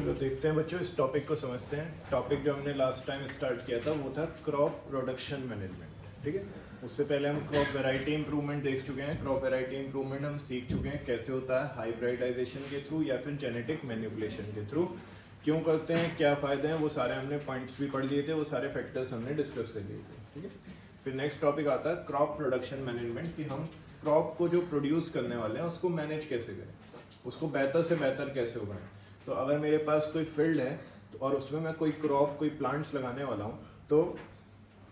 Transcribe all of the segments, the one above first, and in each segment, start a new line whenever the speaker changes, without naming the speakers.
चलो देखते हैं बच्चों, इस टॉपिक को समझते हैं। टॉपिक जो हमने लास्ट टाइम स्टार्ट किया था वो था क्रॉप प्रोडक्शन मैनेजमेंट। ठीक है, उससे पहले हम क्रॉप वैरायटी इंप्रूवमेंट देख चुके हैं। क्रॉप वैरायटी इंप्रूवमेंट हम सीख चुके हैं कैसे होता है, हाइब्रिडाइजेशन के थ्रू या फिर जेनेटिक मैनिपुलेशन के थ्रू। क्यों करते हैं, क्या फ़ायदे हैं, वो सारे हमने पॉइंट्स भी पढ़ लिए थे, वो सारे फैक्टर्स हमने डिस्कस कर लिए थे। ठीक है, फिर नेक्स्ट टॉपिक आता है क्रॉप प्रोडक्शन मैनेजमेंट, कि हम क्रॉप को जो प्रोड्यूस करने वाले हैं उसको मैनेज कैसे करें, उसको बेहतर से बेहतर कैसे उगाएं। तो अगर मेरे पास कोई फील्ड है तो और उसमें मैं कोई क्रॉप, कोई प्लांट्स लगाने वाला हूँ, तो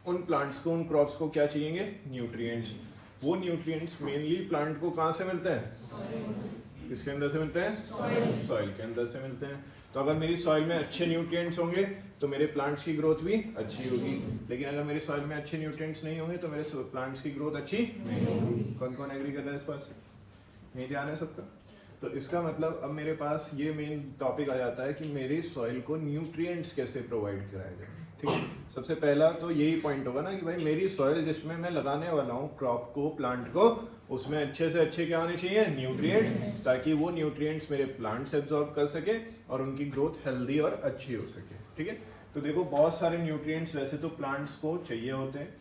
उन प्लांट्स को, उन क्रॉप्स को क्या चाहिए, न्यूट्रिएंट्स। वो न्यूट्रिएंट्स मेनली प्लांट को कहाँ से मिलते हैं, किसके अंदर से मिलते हैं, सॉइल के अंदर से मिलते हैं। तो अगर मेरी सॉइल में अच्छे न्यूट्रिएंट्स होंगे तो मेरे प्लांट्स की ग्रोथ भी अच्छी होगी, लेकिन अगर मेरी सॉइल में अच्छे न्यूट्रिएंट्स नहीं होंगे तो मेरे प्लांट्स की ग्रोथ अच्छी नहीं होगी। कौन कौन एग्री कर रहा है इस बात से, नहीं ध्यान है सबका। तो इसका मतलब अब मेरे पास ये मेन टॉपिक आ जाता है कि मेरी सॉइल को न्यूट्रिएंट्स कैसे प्रोवाइड कराया जाए। ठीक है, सबसे पहला तो यही पॉइंट होगा ना कि भाई मेरी सॉइल जिसमें मैं लगाने वाला हूँ क्रॉप को, प्लांट को, उसमें अच्छे से अच्छे क्या होने चाहिए, न्यूट्रिएंट्स, ताकि वो न्यूट्रिएंट्स मेरे प्लांट्स एब्जॉर्ब कर सके और उनकी ग्रोथ हेल्दी और अच्छी हो सके। ठीक है, तो देखो बहुत सारे न्यूट्रिएंट्स वैसे तो प्लांट्स को चाहिए होते हैं,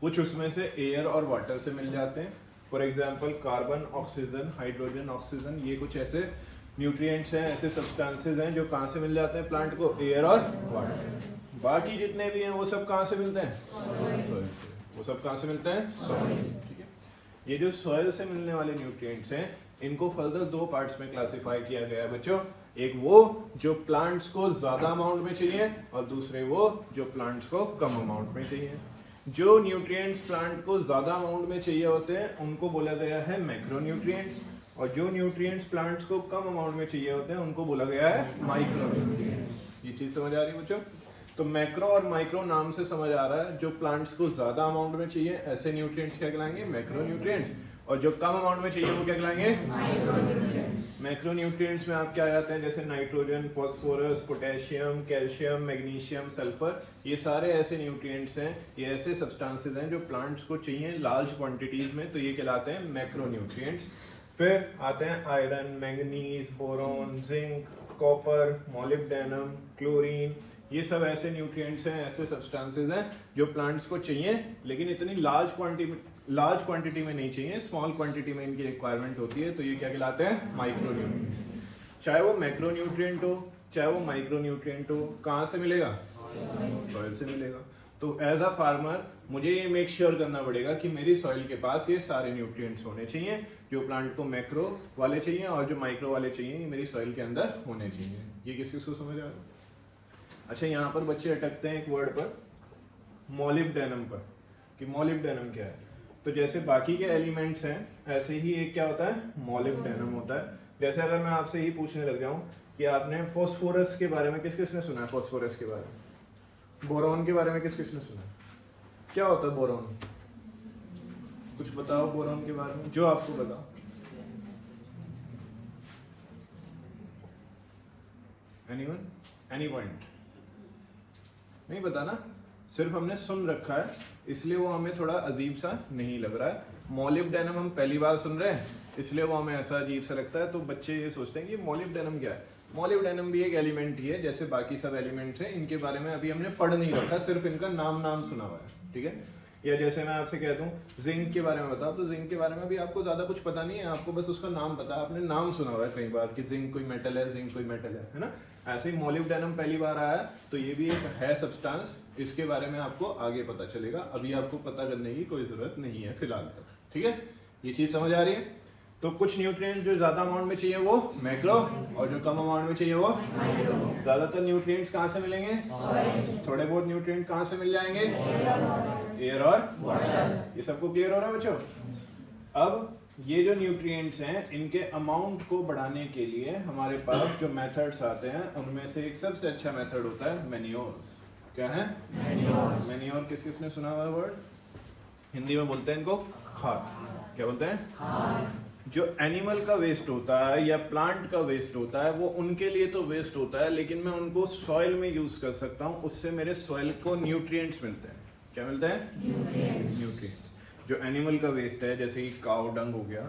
कुछ उसमें से एयर और वाटर से मिल जाते हैं। For example carbon, oxygen, hydrogen, oxygen, ये कुछ ऐसे न्यूट्रिएंट्स हैं, ऐसे सब्सटेंसेज हैं जो कहाँ से मिल जाते हैं प्लांट को, एयर और वाटर। बाकी जितने भी हैं वो सब कहाँ से मिलते हैं, सॉइल से। वो सब कहाँ से मिलते हैं, सॉइल से। ठीक है, ये जो सॉइल से मिलने वाले न्यूट्रिएंट्स हैं इनको फर्दर दो पार्ट्स में क्लासिफाई किया गया है बच्चों। एक वो जो प्लांट्स को ज्यादा अमाउंट में चाहिए और दूसरे वो जो प्लांट्स को कम अमाउंट में चाहिए। जो न्यूट्रिएंट्स प्लांट को ज्यादा अमाउंट में चाहिए होते हैं उनको बोला गया है मैक्रोन्यूट्रिएंट्स, और जो न्यूट्रिएंट्स प्लांट्स को कम अमाउंट में चाहिए होते हैं उनको बोला गया है माइक्रोन्यूट्रिएंट्स। ये चीज समझ आ रही है बच्चों। तो मैक्रो और माइक्रो नाम से समझ आ रहा है, जो प्लांट्स को ज्यादा अमाउंट में चाहिए ऐसे न्यूट्रिएंट्स क्या कहलाएंगे, मैक्रोन्यूट्रिएंट्स, और जो कम अमाउंट में चाहिए वो क्या कहलाएंगे, माइक्रोन्यूट्रिएंट्स। मैक्रोन्यूट्रिएंट्स में आप क्या आ जाते हैं, जैसे nitrogen, phosphorus, potassium, calcium, magnesium, sulphur, ये सारे ऐसे न्यूट्रिएंट्स हैं, ये ऐसे सब्सटेंसेस हैं जो प्लांट्स को चाहिए लार्ज क्वांटिटीज में, तो ये कहलाते हैं मैक्रोन्यूट्रिएंट्स। फिर आते हैं iron, manganese, boron, zinc, copper, molybdenum, chlorine, ये सब ऐसे न्यूट्रिएंट्स हैं, ऐसे सब्सटेंसेस हैं जो प्लांट्स को चाहिए, लेकिन इतनी लार्ज क्वांटिटी में नहीं चाहिए, स्मॉल क्वांटिटी में इनकी रिक्वायरमेंट होती है, तो ये क्या कहलाते हैं, माइक्रोन्यूट्रिएंट। चाहे वो मैक्रोन्यूट्रिएंट हो चाहे वो माइक्रोन्यूट्रिएंट हो, कहाँ से मिलेगा, सॉइल से मिलेगा। तो एज अ फार्मर मुझे ये मेक श्योर करना पड़ेगा कि मेरी सॉइल के पास ये सारे न्यूट्रिएंट्स होने चाहिए, जो प्लांट को मैक्रो वाले चाहिए और जो माइक्रो वाले चाहिए, ये मेरी सॉइल के अंदर होने चाहिए। ये किस किस को समझ आ रहा है। अच्छा, यहाँ पर बच्चे अटकते हैं एक वर्ड पर, मॉलिब्डेनम पर, कि मॉलिब्डेनम क्या है। तो जैसे बाकी के एलिमेंट्स हैं ऐसे ही एक क्या होता है, मॉलिब्डेनम होता है। जैसे अगर मैं आपसे ही पूछने लग जाऊं कि आपने फॉस्फोरस के बारे में किस किसने सुना है, फॉस्फोरस के बारे में, बोरॉन के बारे में किस किसने सुना है, क्या होता है बोरॉन, कुछ बताओ बोरॉन के बारे में जो आपको बताओ। एनीवन, एनी पॉइंट, नहीं पता ना, सिर्फ हमने सुन रखा है इसलिए वो हमें थोड़ा अजीब सा नहीं लग रहा है। मॉलिब्डेनम हम पहली बार सुन रहे हैं इसलिए वो हमें ऐसा अजीब सा लगता है, तो बच्चे ये सोचते हैं कि मॉलिब्डेनम क्या है। मॉलिब्डेनम भी एक एलिमेंट ही है जैसे बाकी सब एलिमेंट्स हैं, इनके बारे में अभी हमने पढ़ नहीं रखा, सिर्फ इनका नाम सुना हुआ है। ठीक है, या जैसे मैं आपसे कहता हूँ जिंक के बारे में बताओ, तो जिंक के बारे में भी आपको ज़्यादा कुछ पता नहीं है, आपको बस उसका नाम पता है, आपने नाम सुना हुआ है कई बार कि जिंक कोई मेटल है, जिंक कोई मेटल है ना। ऐसे ही मॉलिब्डेनम पहली बार आया तो ये भी एक है सब्सटेंस, इसके बारे में आपको आगे पता चलेगा, अभी आपको पता करने की कोई ज़रूरत नहीं है फिलहाल तक। ठीक है, ये चीज़ समझ आ रही है। तो कुछ न्यूट्रिएंट जो ज़्यादा अमाउंट में चाहिए वो मैक्रो, और जो कम अमाउंट में चाहिए वो माइक्रो। ज़्यादातर न्यूट्रिएंट्स कहाँ से मिलेंगे, थोड़े बहुत न्यूट्रिएंट कहाँ से मिल जाएंगे, एयर और वाटर। ये सबको क्लियर हो रहा है बच्चों। अब ये जो न्यूट्रिएंट्स हैं इनके अमाउंट को बढ़ाने के लिए हमारे पास जो मेथड्स आते हैं उनमें से एक सबसे अच्छा मेथड होता है मैन्योर्स। क्या है, मैन्योर किस किसने सुना हुआ वर्ड, हिंदी में बोलते हैं इनको खाद। क्या बोलते हैं, खाद। जो एनिमल का वेस्ट होता है या प्लांट का वेस्ट होता है वो उनके लिए तो वेस्ट होता है, लेकिन मैं उनको सॉइल में यूज कर सकता हूँ, उससे मेरे सॉइल को न्यूट्रिएंट्स मिलते हैं। क्या मिलते हैं, न्यूट्रिएंट्स। जो एनिमल का वेस्ट है जैसे कि काउ डंग हो गया,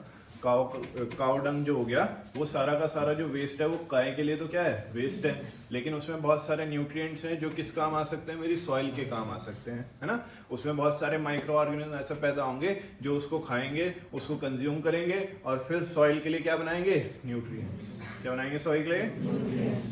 काउ डंग जो हो गया वो सारा का सारा जो वेस्ट है वो गाय के लिए तो क्या है, वेस्ट है, लेकिन उसमें बहुत सारे न्यूट्रिएंट्स हैं जो किस काम आ सकते हैं, मेरी सॉइल के काम आ सकते हैं, है ना। उसमें बहुत सारे माइक्रो ऑर्गेनिज्म ऐसे पैदा होंगे जो उसको खाएंगे, उसको कंज्यूम करेंगे और फिर सॉइल के लिए क्या बनाएंगे, न्यूट्रिएंट्स। क्या बनाएंगे सॉइल के लिए,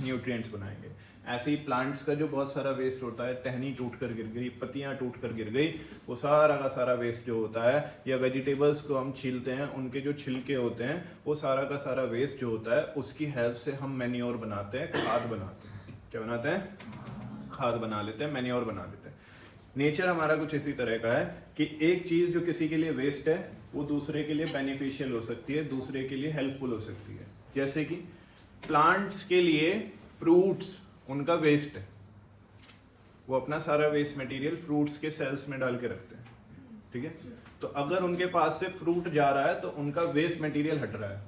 न्यूट्रिएंट्स बनाएंगे। ऐसे ही प्लांट्स का जो बहुत सारा वेस्ट होता है, टहनी टूट कर गिर गई, पत्तियां टूट कर गिर गई, वो सारा का सारा वेस्ट जो होता है, या वेजिटेबल्स को हम छीलते हैं उनके जो छिलके होते हैं, वो सारा का सारा वेस्ट जो होता है उसकी हेल्प से हम मैन्योर बनाते हैं, खाद बनाते हैं। क्या बनाते हैं, खाद बना लेते हैं, मैन्योर बना लेते हैं। नेचर हमारा कुछ इसी तरह का है कि एक चीज जो किसी के लिए वेस्ट है वो दूसरे के लिए बेनिफिशियल हो सकती है, दूसरे के लिए हेल्पफुल हो सकती है। जैसे कि प्लांट्स के लिए फ्रूट्स उनका वेस्ट है, वो अपना सारा वेस्ट मटेरियल फ्रूट्स के सेल्स में डाल के रखते हैं, ठीक है। तो अगर उनके पास से फ्रूट जा रहा है तो उनका वेस्ट मटेरियल हट रहा है।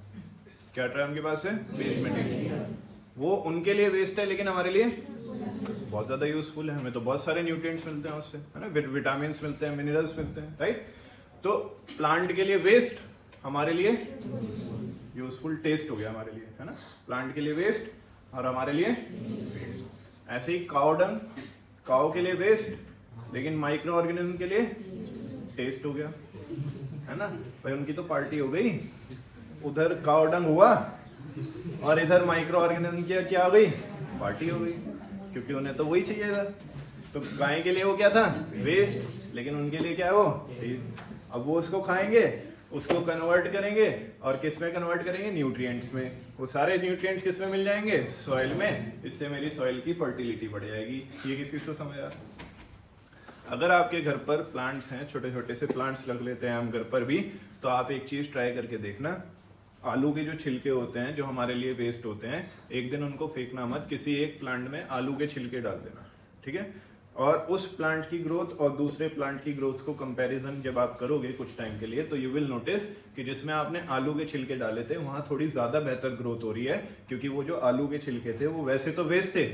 क्या हट रहा है उनके पास से, वेस्ट मटेरियल। वो उनके लिए वेस्ट है लेकिन हमारे लिए बहुत ज्यादा यूजफुल है, हमें तो बहुत सारे न्यूट्रिएंट्स मिलते हैं उससे, है ना, विटामिन मिलते हैं, मिनरल्स मिलते हैं, राइट। तो प्लांट के लिए वेस्ट, हमारे लिए यूजफुल, टेस्ट हो गया हमारे लिए, है ना। प्लांट के लिए वेस्ट और हमारे लिए वेस्ट। ऐसे ही काउ डंग, काउ के लिए वेस्ट लेकिन माइक्रो ऑर्गेनिज्म के लिए टेस्ट हो गया, है ना। भाई उनकी तो पार्टी हो गई, उधर काउ डंग हुआ और इधर माइक्रो ऑर्गेनिज्म की क्या हो गई, पार्टी हो गई, क्योंकि उन्हें तो वही चाहिए था। तो गाय के लिए वो क्या था, वेस्ट, लेकिन उनके लिए क्या है वो टेस्ट। अब वो उसको खाएंगे, उसको कन्वर्ट करेंगे और किस में कन्वर्ट करेंगे, न्यूट्रिएंट्स में। वो सारे न्यूट्रिएंट्स किस में मिल जाएंगे, सॉइल में। इससे मेरी सॉइल की फर्टिलिटी बढ़ जाएगी। ये किस किस को समझ आ रहा है। अगर आपके घर पर प्लांट्स हैं, छोटे छोटे से प्लांट्स लग लेते हैं हम घर पर भी, तो आप एक चीज ट्राई करके देखना, आलू के जो छिलके होते हैं जो हमारे लिए वेस्ट होते हैं, एक दिन उनको फेंकना मत, किसी एक प्लांट में आलू के छिलके डाल देना, ठीक है। और उस प्लांट की ग्रोथ और दूसरे प्लांट की ग्रोथ को कंपैरिजन जब आप करोगे कुछ टाइम के लिए, तो यू विल नोटिस कि जिसमें आपने आलू के छिलके डाले थे वहां थोड़ी ज्यादा बेहतर ग्रोथ हो रही है, क्योंकि वो जो आलू के छिलके थे वो वैसे तो वेस्ट थे,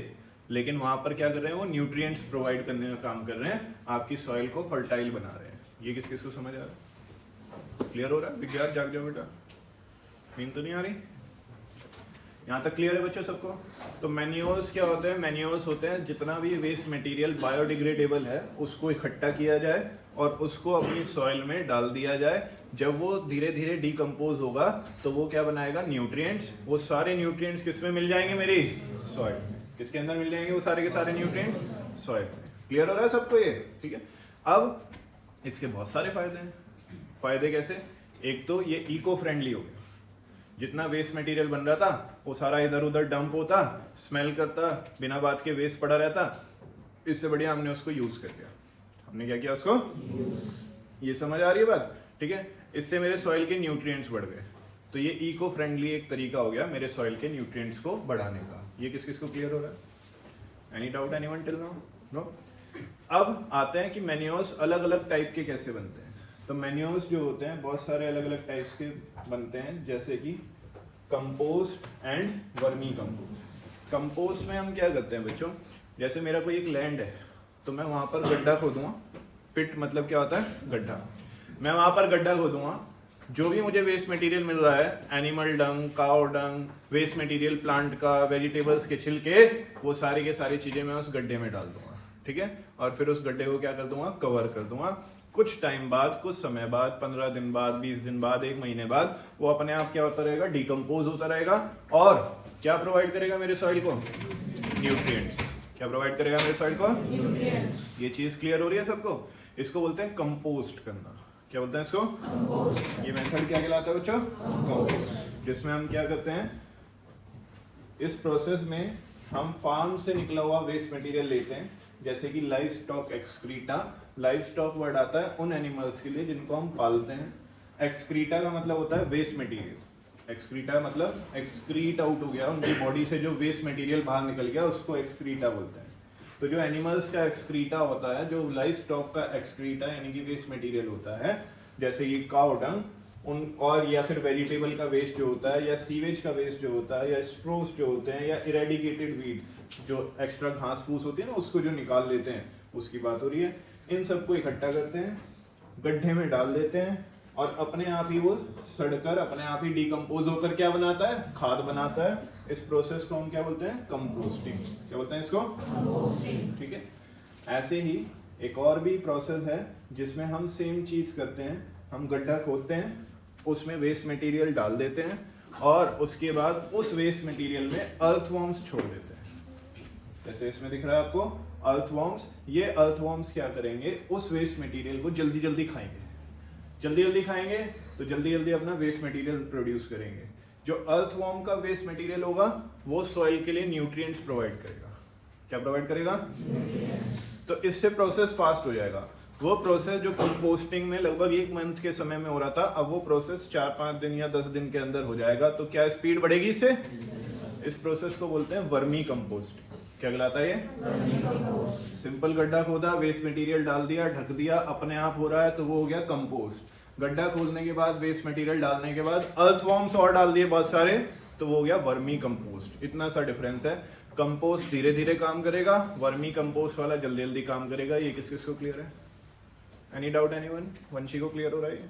लेकिन वहां पर क्या कर रहे हैं, वो न्यूट्रिएंट्स प्रोवाइड करने का काम कर रहे हैं, आपकी सॉइल को फर्टाइल बना रहे हैं। ये किस किस को समझ आ रहा है, क्लियर हो रहा है। विज्ञान जाग जाओ बेटा, नींद तो नहीं आ रही, यहाँ तक क्लियर है बच्चों सबको। तो मैन्योर्स क्या होते हैं, मैन्योर्स होते हैं जितना भी वेस्ट मटेरियल बायोडिग्रेडेबल है उसको इकट्ठा किया जाए और उसको अपनी सॉइल में डाल दिया जाए। जब वो धीरे धीरे डिकम्पोज होगा तो वो क्या बनाएगा, न्यूट्रिएंट्स। वो सारे न्यूट्रिएंट्स किस में मिल जाएंगे, मेरी सॉइल में। किसके अंदर मिल जाएंगे वो सारे के सारे न्यूट्रिएंट्स, सॉइल में। क्लियर हो रहा है सबको ये, ठीक है। अब इसके बहुत सारे फायदे हैं। फायदे कैसे, एक तो ये इको फ्रेंडली हो गया, जितना वेस्ट मटेरियल बन रहा था वो सारा इधर उधर डंप होता, स्मेल करता, बिना बात के वेस्ट पड़ा रहता, इससे बढ़िया हमने उसको यूज कर लिया। हमने क्या किया उसको, ये समझ आ रही है बात, ठीक है। इससे मेरे सॉइल के न्यूट्रिएंट्स बढ़ गए, तो ये इको फ्रेंडली एक तरीका हो गया मेरे सॉइल के न्यूट्रिएंट्स को बढ़ाने का। ये किस किस को क्लियर हो रहा है, any doubt anyone till now, no. अब आते हैं कि मैन्योर्स अलग अलग टाइप के कैसे बनते हैं। तो मैन्योर्स जो होते हैं बहुत सारे अलग अलग टाइप्स के बनते हैं, जैसे कि compost and vermi compost. Compost में हम क्या करते हैं बच्चों, जैसे मेरा कोई एक लैंड है तो मैं वहां पर गड्ढा खोदूंगा, पिट मतलब क्या होता है, गड्ढा। मैं वहां पर गड्ढा खोदूंगा, जो भी मुझे वेस्ट मटेरियल मिल रहा है, animal dung, cow dung, waste material plant का, वेजिटेबल्स के छिलके, वो सारी के सारी चीजें मैं उस गड्ढे में डाल दूंगा, ठीक है। और फिर उस गड्ढे को क्या कर दूंगा, कवर कर दूंगा। कुछ टाइम बाद, कुछ समय बाद, 15 दिन बाद, 20 दिन बाद, 1 महीने बाद, वो अपने आप क्या होता रहेगा, डिकम्पोज होता रहेगा और क्या प्रोवाइड करेगा मेरे सॉइल को, न्यूट्रिएंट्स। क्या प्रोवाइड करेगा मेरे सॉइल को, न्यूट्रिएंट्स। ये चीज क्लियर हो रही है सबको। इसको बोलते हैं कंपोस्ट करना। क्या बोलते हैं इसको, कंपोस्ट। ये मेथड क्या कहलाता है बच्चों, कंपोस्ट। जिसमें हम क्या करते हैं, इस प्रोसेस में हम फार्म से निकला हुआ वेस्ट मटेरियल लेते हैं, जैसे कि live stock excreta. Live stock word आता है उन एनिमल्स के लिए जिनको हम पालते हैं। एक्सक्रीटा का मतलब होता है वेस्ट मटेरियल। एक्सक्रीटा मतलब एक्सक्रीट आउट हो गया, उनकी बॉडी से जो वेस्ट मटेरियल बाहर निकल गया उसको एक्सक्रीटा बोलते हैं। तो जो एनिमल्स का एक्सक्रीटा होता है, जो लाइव स्टॉक का एक्सक्रीटा यानी कि वेस्ट मटेरियल होता है, जैसे ये काउ डंग, उन और या फिर वेजिटेबल का वेस्ट जो होता है, या सीवेज का वेस्ट जो होता है, या स्ट्रोस जो होते हैं, या इरेडिकेटेड वीड्स, जो एक्स्ट्रा घास फूस होती है ना उसको जो निकाल लेते हैं, उसकी बात हो रही है। इन सबको इकट्ठा करते हैं, गड्ढे में डाल देते हैं, और अपने आप ही वो सड़कर अपने आप ही डिकम्पोज होकर क्या बनाता है, खाद बनाता है। इस प्रोसेस को हम क्या बोलते हैं, कंपोस्टिंग। क्या बोलते हैं इसको, कंपोस्टिंग। ठीक है। ऐसे ही एक और भी प्रोसेस है जिसमें हम सेम चीज करते हैं, हम गड्ढा खोदते हैं, उसमें वेस्ट मटेरियल डाल देते हैं और उसके बाद उस वेस्ट मटेरियल में अर्थवॉर्म्स छोड़ देते हैं। जैसे इसमें दिख रहा है आपको अर्थवॉर्म्स। ये अर्थवॉर्म्स क्या करेंगे, उस वेस्ट मटेरियल को जल्दी जल्दी खाएंगे। जल्दी जल्दी खाएंगे तो जल्दी जल्दी अपना वेस्ट मटेरियल प्रोड्यूस करेंगे। जो अर्थवॉर्म का वेस्ट मटेरियल होगा वो सॉइल के लिए न्यूट्रिएंट्स प्रोवाइड करेगा। क्या प्रोवाइड करेगा, तो इससे प्रोसेस फास्ट हो जाएगा। वो प्रोसेस जो कंपोस्टिंग में लगभग 1 मंथ के समय में हो रहा था, अब वो प्रोसेस 4-5 दिन या 10 दिन के अंदर हो जाएगा। तो क्या स्पीड बढ़ेगी इससे? इस प्रोसेस को बोलते हैं वर्मी कंपोस्ट। क्या कहलाता है ये? सिंपल गड्ढा खोदा, वेस्ट मटेरियल डाल दिया, ढक दिया, अपने आप हो रहा है तो वो हो गया कंपोस्ट। गड्ढा खोदने के बाद वेस्ट मटेरियल डालने के बाद अर्थवॉर्म्स और डाल दिए बहुत सारे, तो वो हो गया वर्मी कंपोस्ट। इतना सा डिफरेंस है। कंपोस्ट धीरे धीरे काम करेगा, वर्मी कंपोस्ट वाला जल्दी जल्दी काम करेगा। ये किस किस को क्लियर है? Any doubt anyone? वंशी को क्लियर हो रहा है?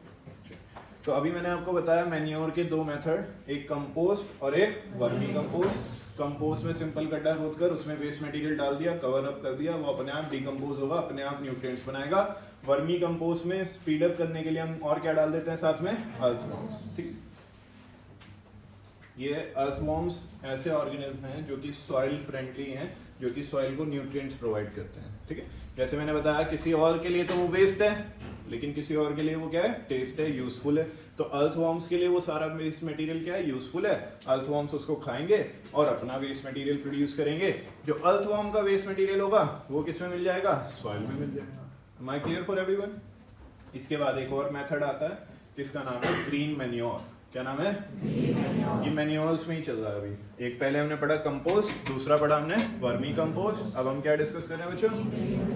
तो अभी मैंने आपको बताया मैन्योर के 2 मेथड, एक कंपोस्ट और एक वर्मी कंपोस्ट। कंपोस्ट में सिंपल गड्ढा खोदकर उसमें वेस्ट मटेरियल डाल दिया, कवर अप कर दिया, वो अपने आप डिकम्पोज होगा, अपने आप न्यूट्रिएंट्स बनाएगा। वर्मी कंपोस्ट में स्पीड अप करने के लिए हम और क्या डाल देते हैं साथ में, अर्थवॉर्म्स। ठीक, ये अर्थवॉर्म्स ऐसे ऑर्गेनिज्म हैं जो कि सॉइल फ्रेंडली हैं, जो कि सॉइल को न्यूट्रिएंट्स प्रोवाइड करते हैं। ठीक है, जैसे मैंने बताया किसी और के लिए तो वो वेस्ट है, लेकिन किसी और के लिए वो क्या है, टेस्ट है, यूजफुल है। तो अर्थवॉर्म्स के लिए वो सारा वेस्ट मटेरियल क्या है, यूजफुल है। अर्थवॉर्म्स उसको खाएंगे और अपना वेस्ट मटेरियल प्रोड्यूस करेंगे। जो अर्थवॉर्म का वेस्ट मटेरियल होगा वो किस में मिल जाएगा, सॉइल में मिल जाएगा। Am I clear for everyone? इसके बाद एक और मेथड आता है जिसका नाम है ग्रीन मैन्योर। क्या नाम है? ये मैन्योर्स में ही चल रहा है अभी। एक पहले हमने पढ़ा कंपोस्ट, दूसरा पढ़ा हमने वर्मी कंपोस्ट। अब हम क्या डिस्कस कर रहे हैं बच्चों,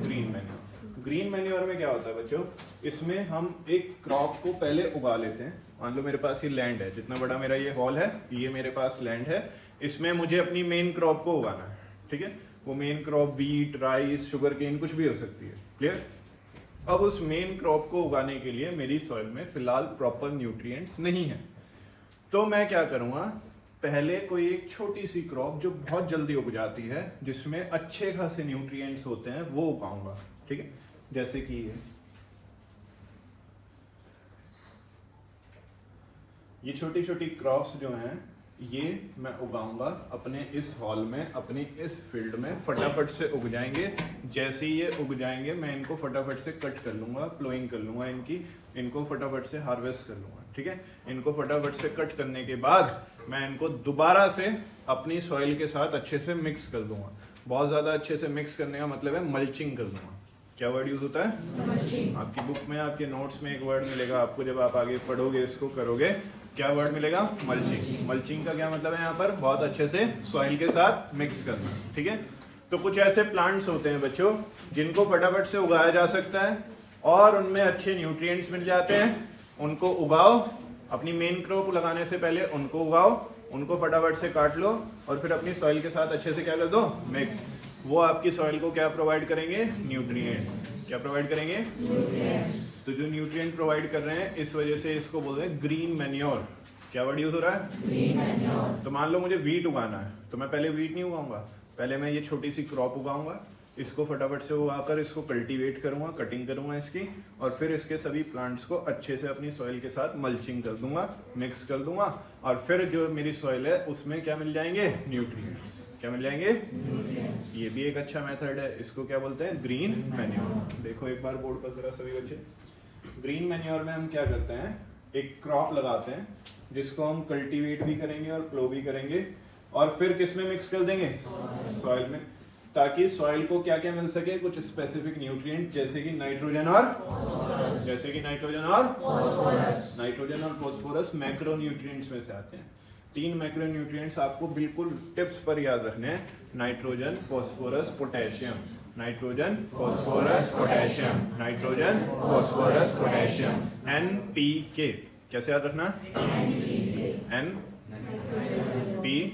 ग्रीन मैन्योर। ग्रीन मैन्योर में क्या होता है बच्चों, इसमें हम एक क्रॉप को पहले उगा लेते हैं। मान लो मेरे पास ये लैंड है, जितना बड़ा मेरा ये हॉल है, ये मेरे पास लैंड है, इसमें मुझे अपनी मेन क्रॉप को उगाना है। ठीक है, वो main crop wheat, rice, sugar cane कुछ भी हो सकती है। क्लियर? अब उस मेन क्रॉप को उगाने के लिए मेरी सॉइल में फिलहाल प्रॉपर न्यूट्रिएंट्स नहीं है, तो मैं क्या करूँगा, पहले कोई एक छोटी सी क्रॉप जो बहुत जल्दी उग जाती है, जिसमें अच्छे खासे न्यूट्रिएंट्स होते हैं, वो उगाऊंगा। ठीक है, जैसे कि ये छोटी छोटी क्रॉप्स जो हैं, ये मैं उगाऊंगा अपने इस हॉल में, अपनी इस फील्ड में, फटाफट से उग जाएंगे। जैसे ही ये उग जाएंगे मैं इनको फटाफट से कट कर लूँगा, प्लोइंग कर लूँगा इनको फटाफट से हार्वेस्ट कर लूँगा। ठीक है, इनको फटाफट से कट करने के बाद मैं इनको दोबारा से अपनी सॉइल के साथ अच्छे से मिक्स कर दूँगा। बहुत ज़्यादा अच्छे से मिक्स करने का मतलब है मल्चिंग कर दूँगा। क्या वर्ड यूज होता है? आपकी बुक में, आपके नोट्स में एक वर्ड मिलेगा आपको, जब आप आगे पढ़ोगे, इसको करोगे, क्या वर्ड मिलेगा? मल्चिंग। मल्चिंग का क्या मतलब है यहाँ पर? बहुत अच्छे से सॉइल के साथ मिक्स करना। ठीक है, तो कुछ ऐसे प्लांट्स होते हैं बच्चों जिनको फटाफट से उगाया जा सकता है और उनमें अच्छे न्यूट्रिएंट्स मिल जाते हैं। उनको उगाओ, अपनी मेन क्रॉप लगाने से पहले उनको उगाओ, उनको फटाफट से काट लो और फिर अपनी सॉइल के साथ अच्छे से क्या कर दो, मिक्स। वो आपकी सॉइल को क्या प्रोवाइड करेंगे? न्यूट्रिएंट्स। क्या प्रोवाइड करेंगे? तो जो न्यूट्रिएंट प्रोवाइड कर रहे हैं, इस वजह से इसको बोलते हैं ग्रीन मैन्योर। क्या वर्ड यूज हो रहा है? Green manure. तो मान लो मुझे व्हीट उगाना है, तो मैं पहले व्हीट नहीं उगाऊंगा, पहले मैं ये छोटी सी क्रॉप उगाऊंगा, इसको फटाफट से उगाकर इसको कल्टीवेट करूंगा, कटिंग करूंगा इसकी, और फिर इसके सभी प्लांट्स को अच्छे से अपनी सॉइल के साथ मल्चिंग कर दूंगा, मिक्स कर दूंगा, और फिर जो मेरी सॉइल है उसमें क्या मिल जाएंगे? न्यूट्रिएंट्स। क्या मिल जाएंगे? ये भी एक अच्छा मेथड है, इसको क्या बोलते हैं? Green manure. देखो एक बार बोर्ड पर जरा सभी बच्चे, ग्रीन मैन्योर में हम क्या करते हैं, एक क्रॉप लगाते हैं जिसको हम कल्टीवेट भी करेंगे और प्लो भी करेंगे, और फिर किस में मिक्स कर देंगे? सॉइल में, ताकि सॉइल को क्या क्या मिल सके, कुछ स्पेसिफिक न्यूट्रिएंट, जैसे कि नाइट्रोजन और नाइट्रोजन और फॉस्फोरस मैक्रो न्यूट्रिएंट्स में से आते हैं। 3 मैक्रो न्यूट्रिएंट्स आपको बिल्कुल टिप्स पर याद रखने हैं, nitrogen, phosphorus, potassium. Nitrogen, phosphorus, potassium, nitrogen, phosphorus, potassium, NPK। कैसे याद रखना? NPK,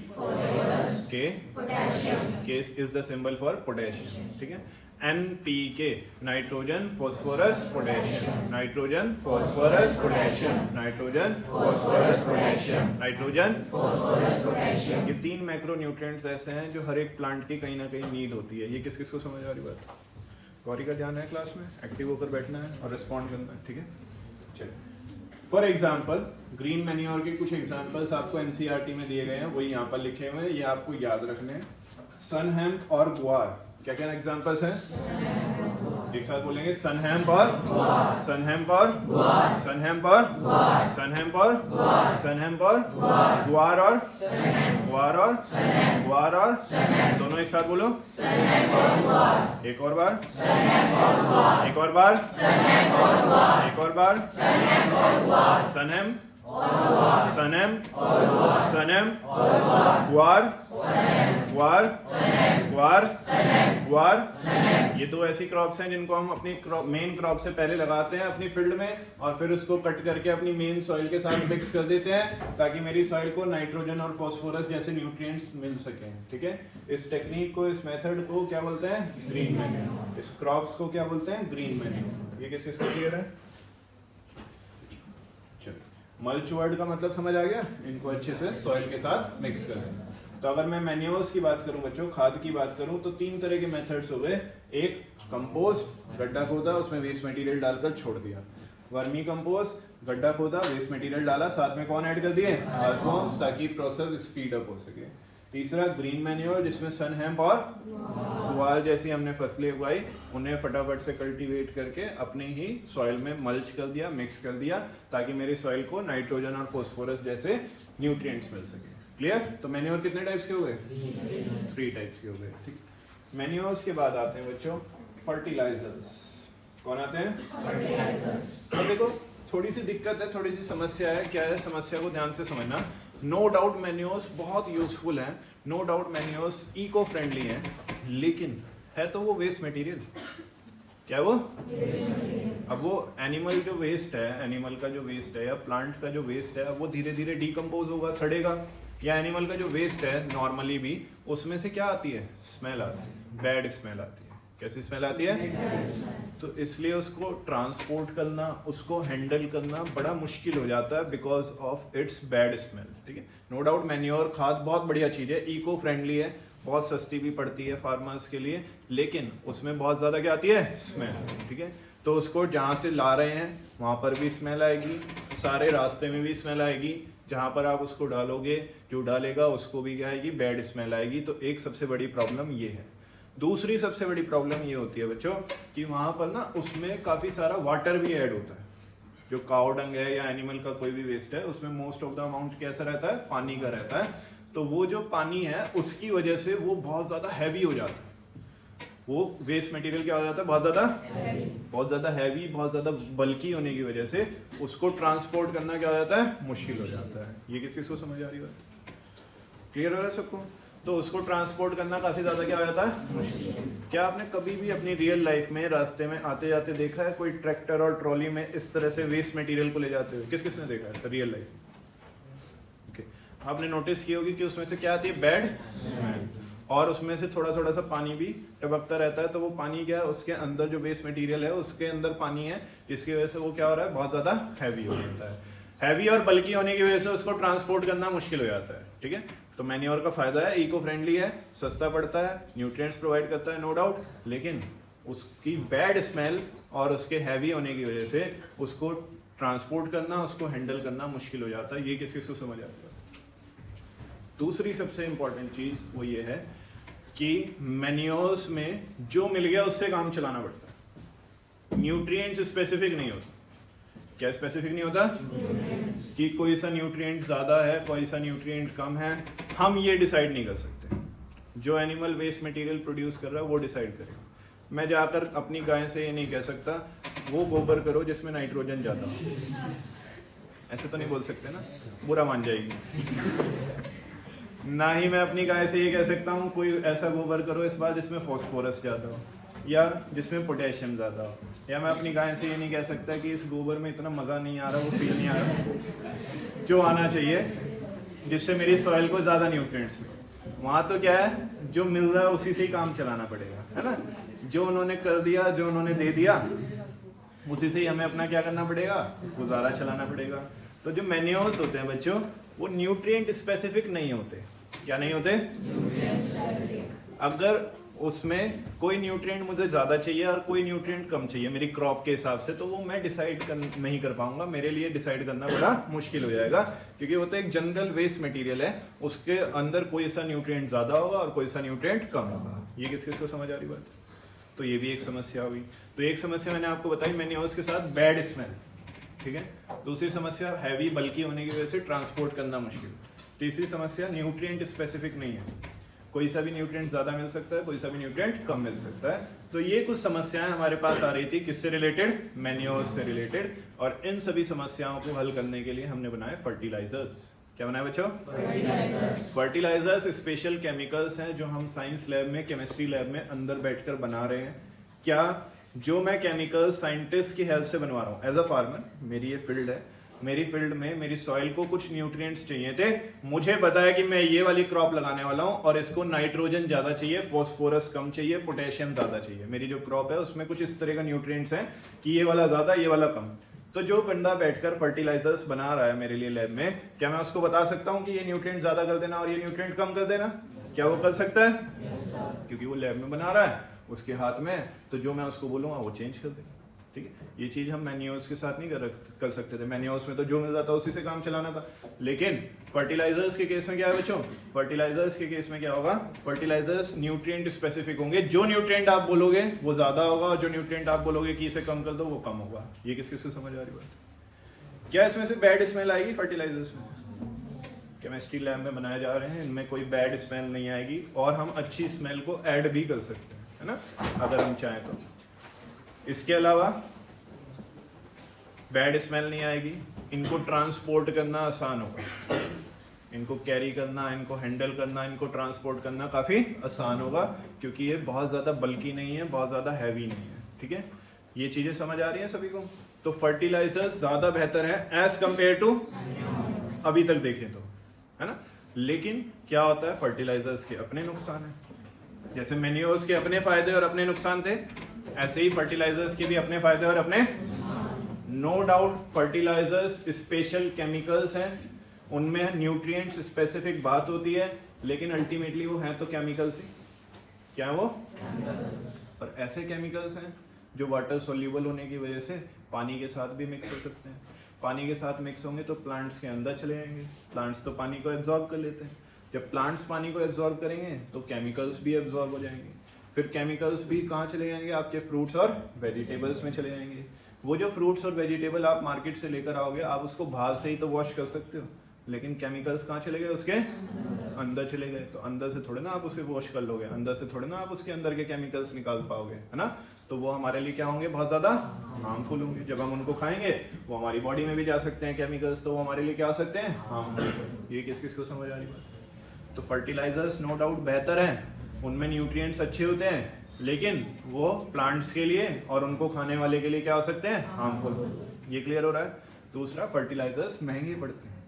K is the symbol for potassium। ठीक है, NPK, nitrogen phosphorus potassium, nitrogen phosphorus potassium, nitrogen phosphorus potassium, nitrogen phosphorus potassium. ये 3 मैक्रो न्यूट्रिएंट्स ऐसे हैं जो हर एक प्लांट की कहीं ना कहीं नीड होती है। ये किस किस को समझ आ रही बात? गौरी का ध्यान है क्लास में, एक्टिव होकर बैठना है और रिस्पॉन्ड करना है, ठीक है। चलिए फॉर एग्जाम्पल ग्रीन मैन्योर के कुछ एग्जाम्पल्स आपको एनसीईआरटी में दिए गए हैं, वही यहाँ पर लिखे हुए हैं, ये आपको याद रखने हैं। सनहैम्प और ग्वार, क्या क्या एग्जाम्पल्स हैं? एक साथ बोलेंगे, सनहैम्प और सनहैम्प और सनहैम्प और सनहैम्प और सनहैम्प और ग्वार और ग्वार और ग्वार और दोनों एक साथ बोलो, एक और बार, एक और बार, एक और बार, सनहैम्प सनहैम्प सनहैम्प ग्वार ग्वार ग्वार ग्वार। ये 2 ऐसी क्रॉप्स हैं जिनको हम अपनी मेन क्रॉप से पहले लगाते हैं अपनी फील्ड में, और फिर उसको कट करके अपनी मेन सॉइल के साथ मिक्स कर देते हैं ताकि मेरी सॉइल को नाइट्रोजन और फास्फोरस जैसे न्यूट्रिएंट्स मिल सकें, ठीक है। इस टेक्निक को, इस मेथड को क्या बोलते हैं? Green manure. इस क्रॉप्स को क्या बोलते हैं? Green manure. ये किस किस को क्लियर है? मल्च वर्ड का मतलब समझ आ गया? इनको अच्छे से सॉइल के साथ मिक्स करें। तो अगर मैं मैन्योर्स की बात करूं बच्चों, खाद की बात करूं, तो 3 तरह के मेथड्स हो गए। एक कंपोस्ट, गड्ढा खोदा, उसमें वेस्ट मटेरियल डालकर छोड़ दिया। वर्मी कंपोस्ट, गड्ढा खोदा, वेस्ट मटेरियल डाला, साथ में कौन ऐड कर दिए? अर्थवॉर्म्स, ताकि प्रोसेस स्पीड अप हो सके। तीसरा ग्रीन मैन्योर, जिसमें सनहैम्प और ग्वार जैसी हमने फसलें उगाई, उन्हें फटाफट से कल्टीवेट करके अपने ही सॉइल में मल्च कर दिया, मिक्स कर दिया, ताकि मेरी सॉइल को नाइट्रोजन और फास्फोरस जैसे न्यूट्रिएंट्स मिल सके। क्लियर? तो मैन्योर कितने टाइप्स के हो गए? 3 टाइप्स के हो गए, ठीक। मैन्योर्स के बाद आते हैं बच्चों फर्टिलाइजर्स। कौन आते हैं? फर्टिलाइजर्स। अब देखो थोड़ी सी दिक्कत है, थोड़ी सी समस्या है। क्या है समस्या को ध्यान से समझना। नो डाउट मैन्योर्स बहुत यूजफुल हैं, no doubt manures eco friendly हैं, लेकिन है तो वो वेस्ट मटेरियल। क्या वो? अब वो एनिमल जो वेस्ट है, एनिमल का जो वेस्ट है या प्लांट का जो वेस्ट है, वो धीरे धीरे डिकम्पोज होगा, सड़ेगा। या एनिमल का जो वेस्ट है नॉर्मली भी, उसमें से क्या आती है? स्मेल आती है, बैड स्मेल आती है। कैसी स्मेल आती है? तो इसलिए उसको ट्रांसपोर्ट करना, उसको हैंडल करना बड़ा मुश्किल हो जाता है because of its bad smell, ठीक है। नो डाउट मैन्योर खाद बहुत बढ़िया चीज़ है, इको फ्रेंडली है, बहुत सस्ती भी पड़ती है फार्मर्स के लिए, लेकिन उसमें बहुत ज़्यादा क्या आती है? स्मेल, ठीक है। तो उसको जहाँ से ला रहे हैं वहाँ पर भी स्मेल आएगी, सारे रास्ते में भी स्मेल आएगी, जहाँ पर आप उसको डालोगे, जो डालेगा उसको भी क्या आएगी? बैड स्मेल आएगी। तो एक सबसे बड़ी प्रॉब्लम ये है। दूसरी सबसे बड़ी प्रॉब्लम ये होती है बच्चों कि वहाँ पर ना उसमें काफ़ी सारा वाटर भी ऐड होता है। जो काउ डंग है या एनिमल का कोई भी वेस्ट है, उसमें मोस्ट ऑफ द अमाउंट कैसा रहता है? पानी का रहता है। तो वो जो पानी है उसकी वजह से वो बहुत ज़्यादा हैवी हो जाता है। वो वेस्ट मटेरियल क्या हो जाता है? बहुत ज़्यादा हैवी, बहुत ज़्यादा बल्कि होने की वजह से उसको ट्रांसपोर्ट करना क्या हो जाता है? मुश्किल हो जाता है। ये किस को समझ आ रही बात? क्लियर हो रहा है सबको? तो उसको ट्रांसपोर्ट करना काफ़ी ज़्यादा क्या हो जाता है? मुश्किल। क्या आपने कभी भी अपनी रियल लाइफ में रास्ते में आते जाते देखा है कोई ट्रैक्टर और ट्रॉली में इस तरह से वेस्ट मटेरियल को ले जाते हुए? किसने देखा है सर रियल लाइफ? ओके, आपने नोटिस की होगी कि उसमें से क्या आती है? Bad smell. और उसमें से थोड़ा थोड़ा सा पानी भी टपकता रहता है। तो वो पानी क्या है? उसके अंदर जो वेस्ट मटेरियल है उसके अंदर पानी है, जिसकी वजह से वो क्या हो रहा है? बहुत ज़्यादा हैवी हो जाता है। हैवी और बल्कि होने की वजह से उसको ट्रांसपोर्ट करना मुश्किल हो जाता है, ठीक है। तो मैन्योर का फायदा है, इको फ्रेंडली है, सस्ता पड़ता है, न्यूट्रिएंट्स प्रोवाइड करता है, नो डाउट, लेकिन उसकी बैड स्मेल और उसके हैवी होने की वजह से उसको ट्रांसपोर्ट करना, उसको हैंडल करना मुश्किल हो जाता है। ये किस किस को समझ आता है? दूसरी सबसे इंपॉर्टेंट चीज़ वो ये है कि मैन्योर्स में जो मिल गया उससे काम चलाना पड़ता है। न्यूट्रिएंट्स स्पेसिफिक नहीं होता। क्या स्पेसिफिक नहीं होता? कि कोई सा न्यूट्रिएंट ज़्यादा है, कोई सा न्यूट्रिएंट कम है, हम ये डिसाइड नहीं कर सकते। जो एनिमल वेस्ट मटेरियल प्रोड्यूस कर रहा है वो डिसाइड करेगा। मैं जाकर अपनी गाय से ये नहीं कह सकता वो गोबर करो जिसमें नाइट्रोजन ज़्यादा हो। ऐसे तो नहीं बोल सकते ना, बुरा मान जाएगी। ना ही मैं अपनी गाय से ये कह सकता हूँ कोई ऐसा गोबर करो इस बार जिसमें फॉस्फोरस ज़्यादा हो या जिसमें पोटेशियम ज़्यादा हो। या मैं अपनी गाय से ये नहीं कह सकता कि इस गोबर में इतना मज़ा नहीं आ रहा, वो फील नहीं आ रहा जो आना चाहिए, जिससे मेरी सॉइल को ज़्यादा न्यूट्रिएंट्स मिले। वहाँ तो क्या है, जो मिल रहा है उसी से ही काम चलाना पड़ेगा, है ना। जो उन्होंने कर दिया, जो उन्होंने दे दिया, उसी से ही हमें अपना क्या करना पड़ेगा, गुजारा चलाना पड़ेगा। तो जो मैन्योर्स होते हैं बच्चों, वो न्यूट्रिएंट स्पेसिफिक नहीं होते। क्या नहीं होते? अगर उसमें कोई न्यूट्रिएंट मुझे ज़्यादा चाहिए और कोई न्यूट्रिएंट कम चाहिए मेरी क्रॉप के हिसाब से, तो वो मैं डिसाइड नहीं कर पाऊंगा, मेरे लिए डिसाइड करना बड़ा मुश्किल हो जाएगा, क्योंकि वो तो एक जनरल वेस्ट मटेरियल है, उसके अंदर कोई सा न्यूट्रिएंट ज़्यादा होगा और कोई सा न्यूट्रिएंट कम होगा। ये किस किस को समझ आ रही बात? तो ये भी एक समस्या हुई। तो एक समस्या मैंने आपको बताई मैन्योर्स के साथ बैड स्मेल, ठीक है। दूसरी समस्या हैवी बल्कि होने की वजह से ट्रांसपोर्ट करना मुश्किल। तीसरी समस्या न्यूट्रिएंट स्पेसिफिक नहीं है, कोई सा भी न्यूट्रिएंट ज़्यादा मिल सकता है, कोई सा भी न्यूट्रिएंट कम मिल सकता है। तो ये कुछ समस्याएं हमारे पास आ रही थी, किससे रिलेटेड? मैन्योर्स से रिलेटेड। और इन सभी समस्याओं को हल करने के लिए हमने बनाए फर्टिलाइजर्स। क्या बनाए बच्चों? फर्टिलाइजर्स स्पेशल केमिकल्स हैं जो हम साइंस लैब में, केमिस्ट्री लैब में अंदर बैठकर बना रहे हैं। क्या जो मैं केमिकल्स साइंटिस्ट की हेल्प से बनवा रहा हूँ, एज अ फार्मर, मेरी ये फील्ड है, मेरी फील्ड में मेरी सॉइल को कुछ न्यूट्रिएंट्स चाहिए थे, मुझे पता है कि मैं ये वाली क्रॉप लगाने वाला हूँ और इसको नाइट्रोजन ज़्यादा चाहिए, फॉस्फोरस कम चाहिए, पोटेशियम ज़्यादा चाहिए। मेरी जो क्रॉप है उसमें कुछ इस तरह का न्यूट्रिएंट्स हैं कि ये वाला ज़्यादा, ये वाला कम। तो जो बंदा बैठकर फर्टिलाइजर्स बना रहा है मेरे लिए लैब में, क्या मैं उसको बता सकता हूँ कि ये न्यूट्रिएंट ज़्यादा कर देना और ये न्यूट्रिएंट कम कर देना? क्या वो कर सकता है? क्योंकि वो लैब में बना रहा है, उसके हाथ में, तो जो मैं उसको बोलूँगा वो चेंज कर देगा। ठीक है, ये चीज़ हम मैन्योर्स के साथ नहीं कर सकते थे। मैन्योर्स में तो जो मिल जाता उसी से काम चलाना था। लेकिन फर्टिलाइजर्स के केस में क्या है बच्चों? फर्टिलाइजर्स के केस में क्या होगा? फर्टिलाइजर्स न्यूट्रिएंट स्पेसिफिक होंगे। जो न्यूट्रिएंट आप बोलोगे वो ज़्यादा होगा और जो न्यूट्रिएंट आप बोलोगे कि इसे कम कर दो वो कम होगा। ये किस किस को समझ आ रही बात? क्या इसमें से बैड स्मेल आएगी फर्टिलाइजर्स में? केमिस्ट्री लैब में बनाए जा रहे हैं, इनमें कोई बैड स्मेल नहीं आएगी और हम अच्छी स्मेल को ऐड भी कर सकते हैं, है ना, अगर हम चाहें तो। इसके अलावा बैड स्मेल नहीं आएगी, इनको ट्रांसपोर्ट करना आसान होगा, इनको कैरी करना, इनको हैंडल करना, इनको ट्रांसपोर्ट करना काफ़ी आसान होगा, क्योंकि ये बहुत ज़्यादा बल्की नहीं है, बहुत ज़्यादा हैवी नहीं है। ठीक है, ये चीज़ें समझ आ रही हैं सभी को? तो फर्टिलाइजर्स ज़्यादा बेहतर है एज कंपेयर टू अभी तक देखें तो, है ना। लेकिन क्या होता है, फर्टिलाइजर्स के अपने नुकसान हैं। जैसे मैन्योर्स के अपने फायदे और अपने नुकसान थे, ऐसे ही फर्टिलाइजर्स के भी अपने फायदे और अपने। No doubt fertilisers special chemicals हैं, उनमें न्यूट्रिएंट्स स्पेसिफिक बात होती है, लेकिन अल्टीमेटली वो हैं तो केमिकल्स ही। क्या वो? और ऐसे केमिकल्स हैं जो वाटर सोल्यूबल होने की वजह से पानी के साथ भी मिक्स हो सकते हैं। पानी के साथ मिक्स होंगे तो प्लांट्स के अंदर चले जाएंगे, प्लांट्स तो पानी को एब्जॉर्ब कर लेते हैं। जब प्लांट्स पानी को एब्जॉर्ब करेंगे तो केमिकल्स भी एब्जॉर्ब हो जाएंगे, फिर केमिकल्स भी कहाँ चले जाएंगे? आपके फ्रूट्स और वेजिटेबल्स में चले जाएंगे। वो जो फ्रूट्स और वेजिटेबल आप मार्केट से लेकर आओगे, आप उसको बाहर से ही तो वॉश कर सकते हो, लेकिन केमिकल्स कहाँ चले गए? उसके अंदर चले गए। तो अंदर से थोड़े ना आप उसे वॉश कर लोगे, अंदर से थोड़े ना आप उसके अंदर के केमिकल्स निकाल पाओगे, है ना। तो वो हमारे लिए क्या होंगे? बहुत ज़्यादा हार्मफुल होंगे। जब हम उनको खाएंगे वो हमारी बॉडी में भी जा सकते हैं केमिकल्स, तो वो हमारे लिए क्या हो सकते हैं? हार्मफुल। ये किस किस को समझ आ रही बात? तो फर्टिलाइजर्स नो डाउट बेहतर हैं, उनमें न्यूट्रिएंट्स अच्छे होते हैं, लेकिन वो प्लांट्स के लिए और उनको खाने वाले के लिए क्या हो सकते हैं? हार्मफुल। ये क्लियर हो रहा है? दूसरा, फर्टिलाइजर्स महंगे पड़ते हैं,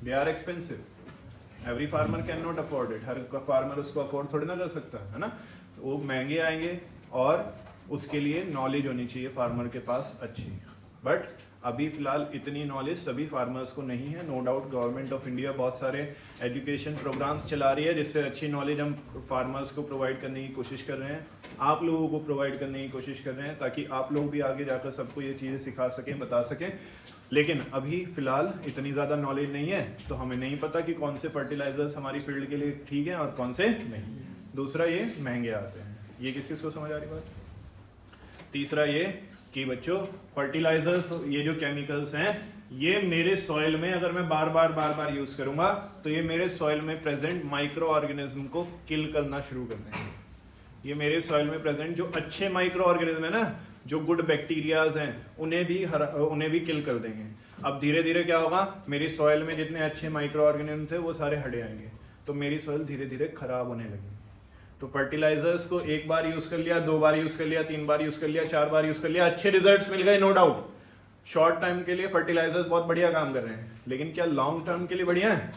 they are expensive. Every farmer can not afford it, हर फार्मर उसको अफोर्ड थोड़ी ना कर सकता है ना। वो महंगे आएंगे और उसके लिए नॉलेज होनी चाहिए फार्मर के पास अच्छी। बट अभी फिलहाल इतनी नॉलेज सभी फार्मर्स को नहीं है। No doubt government of India बहुत सारे एजुकेशन प्रोग्राम्स चला रही है जिससे अच्छी नॉलेज हम फार्मर्स को प्रोवाइड करने की कोशिश कर रहे हैं, आप लोगों को प्रोवाइड करने की कोशिश कर रहे हैं, ताकि आप लोग भी आगे जाकर सबको ये चीज़ें सिखा सकें, बता सकें। लेकिन अभी फ़िलहाल इतनी ज़्यादा नॉलेज नहीं है, तो हमें नहीं पता कि कौन से फर्टिलाइजर्स हमारी फील्ड के लिए ठीक हैं और कौन से नहीं। दूसरा, ये महंगे आते हैं। ये किस किस को समझ आ रही बात? तीसरा ये कि बच्चों फर्टिलाइजर्स, ये जो केमिकल्स हैं, ये मेरे सॉइल में अगर मैं बार बार यूज़ करूँगा तो ये मेरे सॉइल में प्रेजेंट माइक्रो ऑर्गेनिज्म को किल करना शुरू कर देंगे। ये मेरे सॉइल में प्रेजेंट जो अच्छे माइक्रो ऑर्गेनिज्म है ना, जो गुड बैक्टीरियाज हैं, उन्हें भी किल कर देंगे। अब धीरे धीरे क्या होगा, मेरी सॉइल में जितने अच्छे माइक्रो ऑर्गेनिज्म थे वो सारे हटे आएंगे, तो मेरी सॉइल धीरे धीरे खराब होने लगी। तो फर्टिलाइजर्स को एक बार यूज़ कर लिया, 2 बार यूज़ कर लिया, 3 बार यूज़ कर लिया, 4 बार यूज़ कर लिया, अच्छे रिजल्ट्स मिल गए, नो डाउट। शॉर्ट टाइम के लिए फर्टिलाइजर्स बहुत बढ़िया काम कर रहे हैं, लेकिन क्या लॉन्ग टर्म के लिए बढ़िया है?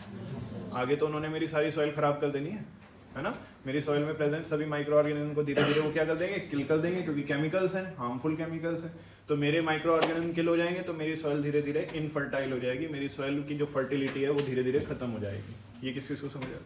आगे तो उन्होंने मेरी सारी सॉइल खराब कर देनी है। है ना। मेरी सॉइल में प्रेजेंट सभी माइक्रो ऑर्गेनिज्म को धीरे धीरे वो क्या कर देंगे, किल कर देंगे, क्योंकि केमिकल्स हैं, हार्मफुल केमिकल्स हैं। तो मेरे माइक्रो ऑर्गेनिज्म किल हो जाएंगे तो मेरी सॉइल धीरे धीरे इनफर्टाइल हो जाएगी, मेरी सॉइल की जो फर्टिलिटी है वो धीरे धीरे खत्म हो जाएगी। ये किस चीज़ को समझ आए।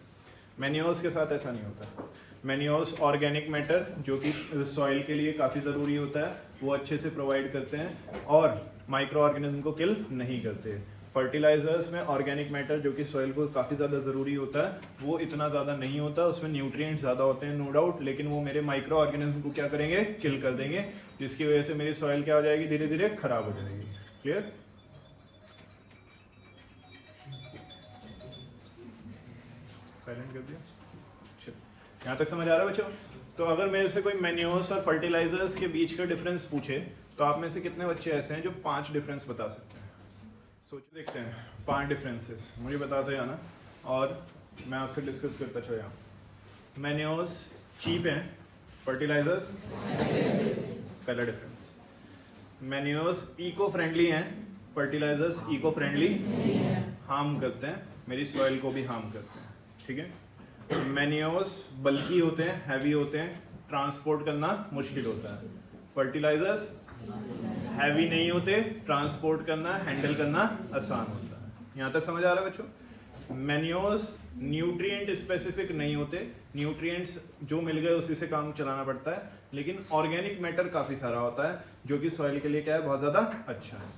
मैन्योर्स के साथ ऐसा नहीं होता। मैन्योर्स ऑर्गेनिक मैटर जो कि सॉइल के लिए काफ़ी ज़रूरी होता है वो अच्छे से प्रोवाइड करते हैं और माइक्रो ऑर्गेनिज्म को किल नहीं करते। फर्टिलाइजर्स में ऑर्गेनिक मैटर जो कि सॉइल को काफ़ी ज़्यादा ज़रूरी होता है वो इतना ज़्यादा नहीं होता, उसमें न्यूट्रिएंट्स ज़्यादा होते हैं नो डाउट, लेकिन वो मेरे माइक्रो ऑर्गेनिज्म को क्या करेंगे, किल कर देंगे, जिसकी वजह से मेरी सॉइल क्या हो जाएगी, धीरे धीरे खराब हो जाएगी। क्लियर। साइलेंट कर दिया। यहाँ तक समझ आ रहा है बच्चों। तो अगर मेरे से कोई मैन्योर्स और फर्टिलाइजर्स के बीच का डिफरेंस पूछे तो आप में से कितने बच्चे ऐसे हैं जो 5 डिफरेंस बता सकते हैं। सोच देखते हैं 5 डिफरेंसेस मुझे बताते हैं ना, और मैं आपसे डिस्कस करता चला जाऊँ। मैन्योर्स चीप हैं, फर्टिलाइजर्स पहला डिफरेंस। मैन्योर्स इको फ्रेंडली हैं, फर्टिलाइजर्स इको फ्रेंडली हार्म करते हैं, मेरी सॉइल को भी हार्म करते हैं। ठीक है। मैन्योर्स बल्की होते हैं, हैवी होते हैं, ट्रांसपोर्ट करना मुश्किल होता है। फर्टिलाइजर्स हैवी नहीं होते, ट्रांसपोर्ट करना, हैंडल करना आसान होता है। यहाँ तक समझ आ रहा है बच्चों। मैन्योर्स न्यूट्रिएंट स्पेसिफिक नहीं होते, न्यूट्रिएंट्स जो मिल गए उसी से काम चलाना पड़ता है, लेकिन ऑर्गेनिक मैटर काफ़ी सारा होता है जो कि सॉइल के लिए क्या है, बहुत ज़्यादा अच्छा है।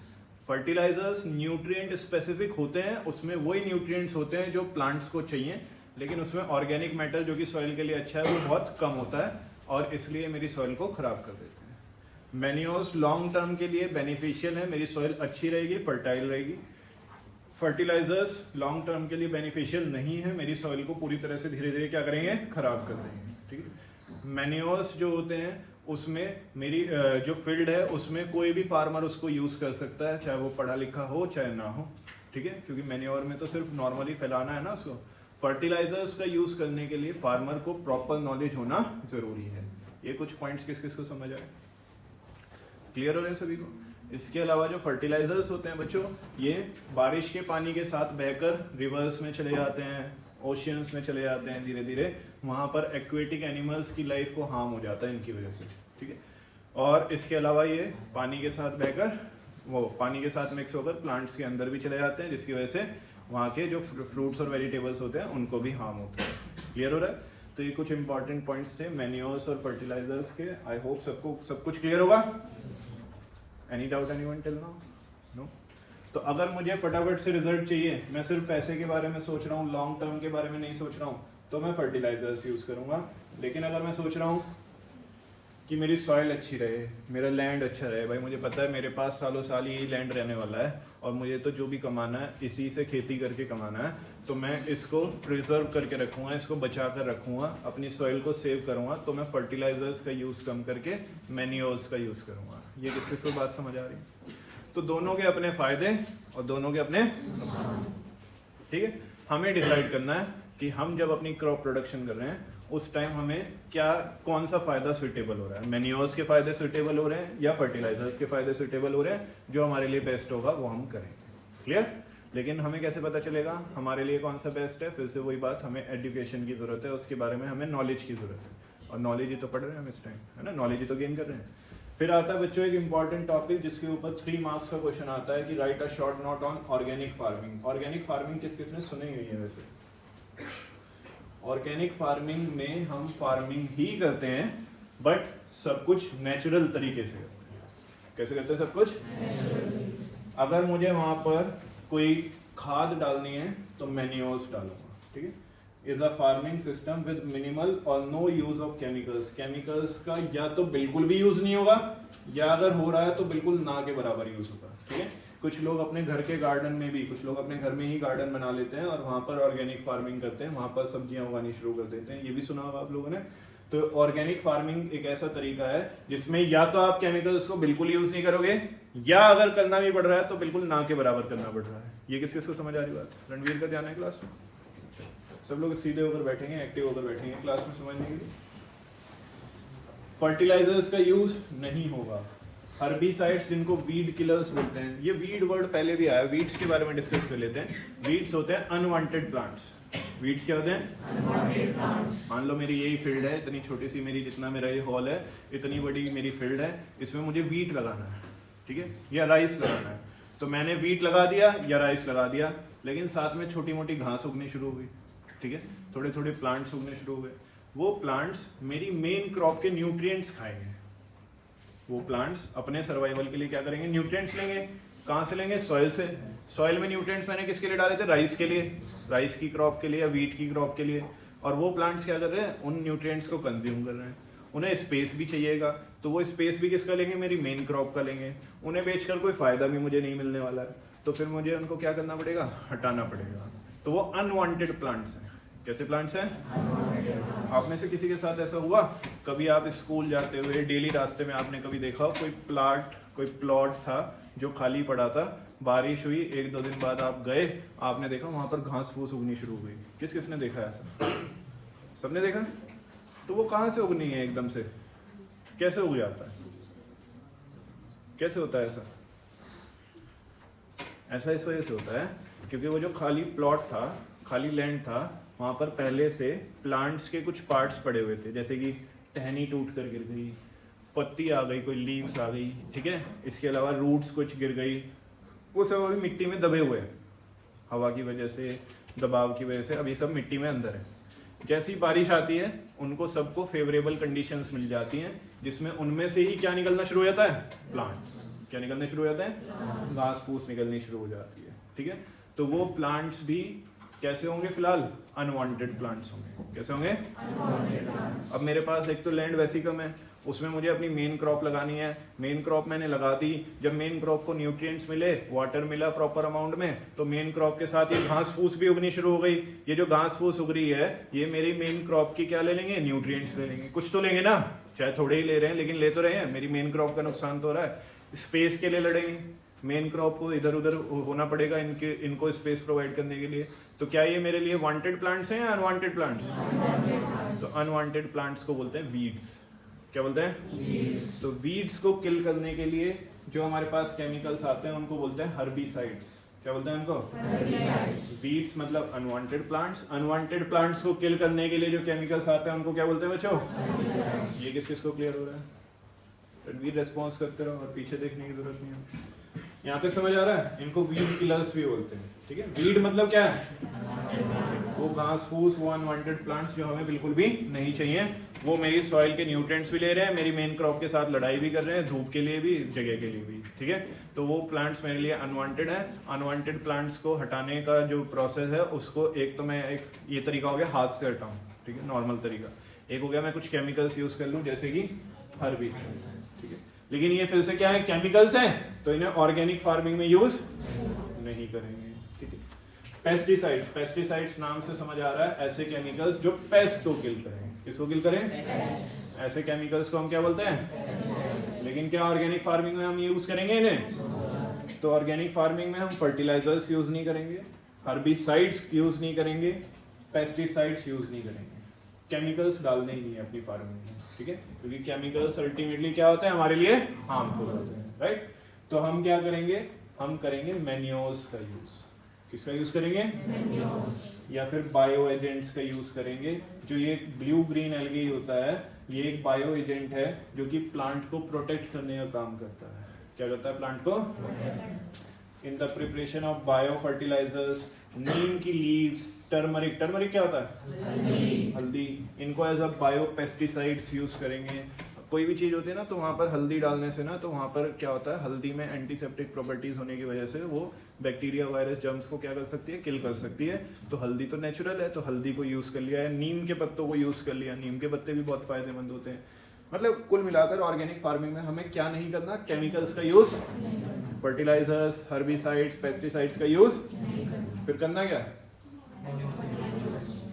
फर्टिलाइजर्स न्यूट्रिएंट स्पेसिफिक होते हैं, उसमें वही न्यूट्रिएंट्स होते हैं जो प्लांट्स को चाहिए, लेकिन उसमें ऑर्गेनिक मैटर जो कि सॉइल के लिए अच्छा है वो बहुत कम होता है और इसलिए मेरी सॉइल को ख़राब कर देते हैं। मैन्योर्स लॉन्ग टर्म के लिए बेनिफिशियल है, मेरी सॉइल अच्छी रहेगी, फर्टाइल रहेगी। फर्टिलाइजर्स लॉन्ग टर्म के लिए बेनिफिशियल नहीं है, मेरी सॉइल को पूरी तरह से धीरे धीरे क्या करेंगे, ख़राब कर देंगे। ठीक है। मैन्योर्स जो होते हैं उसमें मेरी जो फील्ड है उसमें कोई भी फार्मर उसको यूज़ कर सकता है, चाहे वो पढ़ा लिखा हो चाहे ना हो। ठीक है, क्योंकि मैन्योर में तो सिर्फ नॉर्मली फैलाना है ना उसको। फर्टिलाइजर्स का यूज़ करने के लिए फार्मर को प्रॉपर नॉलेज होना ज़रूरी है। ये कुछ पॉइंट्स किस किस को समझ आए, क्लियर हो रहे हैं सभी को। इसके अलावा जो फर्टिलाइजर्स होते हैं बच्चों, ये बारिश के पानी के साथ बहकर रिवर्स में चले जाते हैं, ओशियंस में चले जाते हैं, धीरे धीरे वहाँ पर एक्वेटिक एनिमल्स की लाइफ को हार्म हो जाता है इनकी वजह से। ठीक है। और इसके अलावा ये पानी के साथ बहकर वो पानी के साथ मिक्स होकर प्लांट्स के अंदर भी चले जाते हैं, जिसकी वजह से वहाँ के जो फ्रूट्स और वेजिटेबल्स होते हैं उनको भी हार्म होता है। क्लियर हो रहा है। तो ये कुछ इंपॉर्टेंट पॉइंट्स थे मैन्योर्स और फर्टिलाइजर्स के। आई होप सबको सब कुछ क्लियर होगा। Any doubt anyone till now? No. तो अगर मुझे फटाफट से रिजल्ट चाहिए, मैं सिर्फ पैसे के बारे में सोच रहा हूँ, लॉन्ग टर्म के बारे में नहीं सोच रहा हूँ, तो मैं फर्टिलाइजर्स यूज़ करूँगा। लेकिन अगर मैं सोच रहा हूँ कि मेरी सॉइल अच्छी रहे, मेरा लैंड अच्छा रहे, भाई मुझे पता है मेरे पास सालों साल यही लैंड रहने वाला है और मुझे तो जो भी कमाना है इसी से खेती करके कमाना है, तो मैं इसको प्रिजर्व करके रखूँगा, इसको बचा कर रखूँगा, अपनी सॉइल को सेव करूँगा, तो मैं फर्टिलाइजर्स का यूज़ कम करके मैन्योर्स का यूज़ करूँगा। ये किस किस को बात समझ आ रही है? तो दोनों के अपने फ़ायदे और दोनों के अपने नुकसान। ठीक है। हमें डिसाइड करना है कि हम जब अपनी क्रॉप प्रोडक्शन कर रहे हैं उस टाइम हमें क्या कौन सा फ़ायदा सुटेबल हो रहा है, मैन्योर्स के फ़ायदे सुटेबल हो रहे हैं या फर्टिलाइजर्स के फ़ायदे सुटेबल हो रहे हैं, जो हमारे लिए बेस्ट होगा वो हम करेंगे। क्लियर। लेकिन हमें कैसे पता चलेगा हमारे लिए कौन सा बेस्ट है? फिर से वही बात, हमें एजुकेशन की ज़रूरत है, उसके बारे में हमें नॉलेज की ज़रूरत है, और नॉलेज ही तो पढ़ रहे हैं हम इस टाइम, है ना, नॉलेज ही तो गेन कर रहे हैं। फिर आता है बच्चों एक इंपॉर्टेंट टॉपिक जिसके ऊपर 3 मार्क्स का क्वेश्चन आता है कि right a short note on organic farming. Organic farming किस किस ने सुनी हुई है? वैसे ऑर्गेनिक फार्मिंग में हम फार्मिंग ही करते हैं बट सब कुछ नेचुरल तरीके से करते हैं। कैसे करते हैं? सब कुछ। अगर मुझे वहाँ पर कोई खाद डालनी है तो मैन्योर्स डालूंगा। ठीक है। Is a farming system with minimal और no use of chemicals. Chemicals का या तो बिल्कुल भी यूज नहीं होगा या अगर हो रहा है तो बिल्कुल ना के बराबर यूज होगा। ठीक है। कुछ लोग अपने घर के गार्डन में भी, कुछ लोग अपने घर में ही गार्डन बना लेते हैं और वहाँ पर ऑर्गेनिक फार्मिंग करते हैं, वहाँ पर सब्जियां उगानी शुरू कर देते हैं। ये भी सुना होगा आप लोगों ने। तो ऑर्गेनिक फार्मिंग एक ऐसा तरीका है जिसमें या तो आप केमिकल्स को बिल्कुल यूज नहीं करोगे या अगर करना भी पड़ रहा है तो बिल्कुल ना के बराबर करना पड़ रहा है। ये किस किस को समझ आ रही बात? रणवीर का जाना है क्लास में? सब लोग सीधे होकर बैठेंगे, एक्टिव होकर बैठेंगे क्लास में समझने के लिए। फर्टिलाइजर्स का यूज नहीं होगा। हर्बिसाइड्स जिनको वीड किलर्स बोलते हैं, ये वीड वर्ड पहले भी आया, वीड्स के बारे में डिस्कस कर लेते हैं। वीड्स होते हैं अनवांटेड प्लांट्स। वीड्स क्या होते हैं? मान लो मेरी यही फील्ड है, इतनी छोटी सी मेरी, जितना मेरा ये हॉल है, इतनी बड़ी मेरी फील्ड है, इसमें मुझे वीट लगाना है, ठीक है, या राइस लगाना है। तो मैंने वीट लगा दिया या राइस लगा दिया, लेकिन साथ में छोटी मोटी घास उगनी शुरू हो गई, ठीक है, थोड़े थोड़े प्लांट्स उगने शुरू हो गए। वो प्लांट्स मेरी मेन क्रॉप के न्यूट्रिएंट्स खाएंगे। वो प्लांट्स अपने सर्वाइवल के लिए क्या करेंगे? न्यूट्रिएंट्स लेंगे। कहाँ से लेंगे? सॉइल से। सॉइल में न्यूट्रिएंट्स मैंने किसके लिए डाले थे? राइस के लिए, राइस की क्रॉप के लिए या वीट की क्रॉप के लिए। और वो प्लांट्स क्या कर रहे हैं? उन न्यूट्रिएंट्स को कंज्यूम कर रहे हैं। उन्हें स्पेस भी चाहिएगा, तो वो स्पेस भी किसका लेंगे? मेरी मेन क्रॉप का लेंगे। उन्हें बेचकर कोई फायदा भी मुझे नहीं मिलने वाला है, तो फिर मुझे उनको क्या करना पड़ेगा? हटाना पड़ेगा। तो वो अनवांटेड प्लांट्स हैं। कैसे प्लांट्स हैं? आप में से किसी के साथ ऐसा हुआ कभी? आप स्कूल जाते हुए डेली रास्ते में आपने कभी देखा हो कोई प्लॉट था जो खाली पड़ा था, बारिश हुई, 1-2 दिन बाद आप गए, आपने देखा वहां पर घास फूस उगनी शुरू हो गई। किस किसने देखा ऐसा? सबने देखा? तो वो कहाँ से उगनी है एकदम से? कैसे उग जाता है? कैसे होता है ऐसा? ऐसा इस वजह से होता है क्योंकि वो जो खाली प्लॉट था, खाली लैंड था, वहाँ पर पहले से प्लांट्स के कुछ पार्ट्स पड़े हुए थे, जैसे कि टहनी टूट कर गिर गई, पत्ती आ गई, कोई लीव्स आ गई, ठीक है, इसके अलावा रूट्स कुछ गिर गई, वो सब अभी मिट्टी में दबे हुए हैं, हवा की वजह से, दबाव की वजह से अब ये सब मिट्टी में अंदर है। जैसी बारिश आती है उनको सबको फेवरेबल कंडीशंस मिल जाती हैं, जिसमें उनमें से ही क्या निकलना शुरू हो जाता है? प्लांट्स। क्या निकलने शुरू हो जाता है? घास फूस निकलनी शुरू हो जाती है, ठीक है। तो वो प्लांट्स भी कैसे होंगे? फिलहाल अनवांटेड प्लांट्स होंगे। कैसे होंगे? अब मेरे पास एक तो लैंड वैसी कम है, उसमें मुझे अपनी मेन क्रॉप लगानी है। मेन क्रॉप मैंने लगा दी, जब मेन क्रॉप को न्यूट्रिएंट्स मिले, वाटर मिला प्रॉपर अमाउंट में, तो मेन क्रॉप के साथ ये घास फूस भी उगनी शुरू हो गई। ये जो घास फूस उग रही है, ये मेरी मेन क्रॉप की क्या ले लेंगे? न्यूट्रिएंट्स ले लेंगे। कुछ तो लेंगे ना, चाहे थोड़े ही ले रहे हैं, लेकिन ले तो रहे हैं। मेरी मेन क्रॉप का नुकसान तो हो रहा है। स्पेस के लिए लड़ेंगे, मेन क्रॉप को इधर उधर होना पड़ेगा इनको स्पेस प्रोवाइड करने के लिए। तो क्या ये मेरे लिए वांटेड प्लांट्स हैं या अनवांटेड प्लांट्स? तो अनवांटेड प्लांट्स को बोलते हैं वीड्स। क्या बोलते हैं? तो वीड्स को किल करने के लिए जो हमारे पास केमिकल्स आते हैं उनको बोलते हैं हर्बिसाइड्स। क्या बोलते हैं उनको? वीड्स मतलब अनवांटेड प्लांट्स। अनवांटेड प्लांट्स को किल करने के लिए जो केमिकल्स आते हैं उनको क्या बोलते हैं बच्चों? ये किस को क्लियर हो रहा है? वीड रेस्पॉन्स करते रहो और पीछे देखने की जरूरत नहीं है। यहाँ तक समझ आ रहा है? इनको वीड किलर्स भी बोलते हैं, ठीक है। वीड मतलब क्या है? वो घास फूस, वो अनवांटेड प्लांट्स जो हमें बिल्कुल भी नहीं चाहिए, वो मेरी सॉइल के न्यूट्रिएंट्स भी ले रहे हैं, मेरी मेन क्रॉप के साथ लड़ाई भी कर रहे हैं, धूप के लिए भी, जगह के लिए भी, ठीक है। तो वो प्लांट्स मेरे लिए अनवांटेड है। अनवांटेड प्लांट्स को हटाने का जो प्रोसेस है उसको, एक तो मैं ये तरीका हो गया हाथ से हटाऊं, ठीक है, नॉर्मल तरीका। एक हो गया मैं कुछ केमिकल्स यूज कर लूँ, जैसे कि हर्बिसाइड्स, ठीक है। लेकिन ये फिर से क्या है? केमिकल्स हैं, तो इन्हें ऑर्गेनिक फार्मिंग में यूज नहीं करेंगे, ठीक है। पेस्टिसाइड्स, पेस्टिसाइड्स नाम से समझ आ रहा है ऐसे केमिकल्स जो पेस्ट को किल करें। किसको किल करें? ऐसे केमिकल्स को हम क्या बोलते हैं? लेकिन क्या ऑर्गेनिक फार्मिंग में हम यूज करेंगे इन्हें? तो ऑर्गेनिक फार्मिंग में हम फर्टिलाइजर्स यूज नहीं करेंगे, हर्बिसाइड्स यूज नहीं करेंगे, पेस्टिसाइड्स यूज नहीं करेंगे, केमिकल्स डालने ही नहीं है अपनी फार्मिंग में, ठीक है। क्योंकि केमिकल्स अल्टीमेटली क्या होते हैं? हमारे लिए हार्मफुल होते हैं, राइट। तो हम क्या करेंगे? हम करेंगे मैन्योर्स का यूज। किसका यूज करेंगे? या फिर बायो एजेंट्स का यूज करेंगे। जो ये ब्लू ग्रीन एल्गी होता है, ये एक बायो एजेंट है जो कि प्लांट को प्रोटेक्ट करने का काम करता है। क्या करता है प्लांट को? In the preparation of bio fertilizers, नीम की लीव्स, टर्मरिक, टर्मरिक क्या होता है? हल्दी, इनको as a bio pesticides use करेंगे। कोई भी चीज होती है ना, तो वहाँ पर हल्दी डालने से ना, तो वहाँ पर क्या होता है? हल्दी में एंटीसेप्टिक प्रॉपर्टीज होने की वजह से वो बैक्टीरिया, वायरस, जर्म्स को क्या कर सकती है? किल कर सकती है। तो हल्दी तो नेचुरल है, तो हल्दी को यूज कर लिया है। नीम के पत्तों को यूज कर लिया, नीम के पत्ते भी बहुत फायदेमंद होते हैं। मतलब कुल मिलाकर ऑर्गेनिक फार्मिंग में हमें क्या नहीं करना? केमिकल्स का यूज, फर्टिलाइजर्स, हर्बिसाइड्स, पेस्टिसाइड्स का यूज, फिर करना क्या?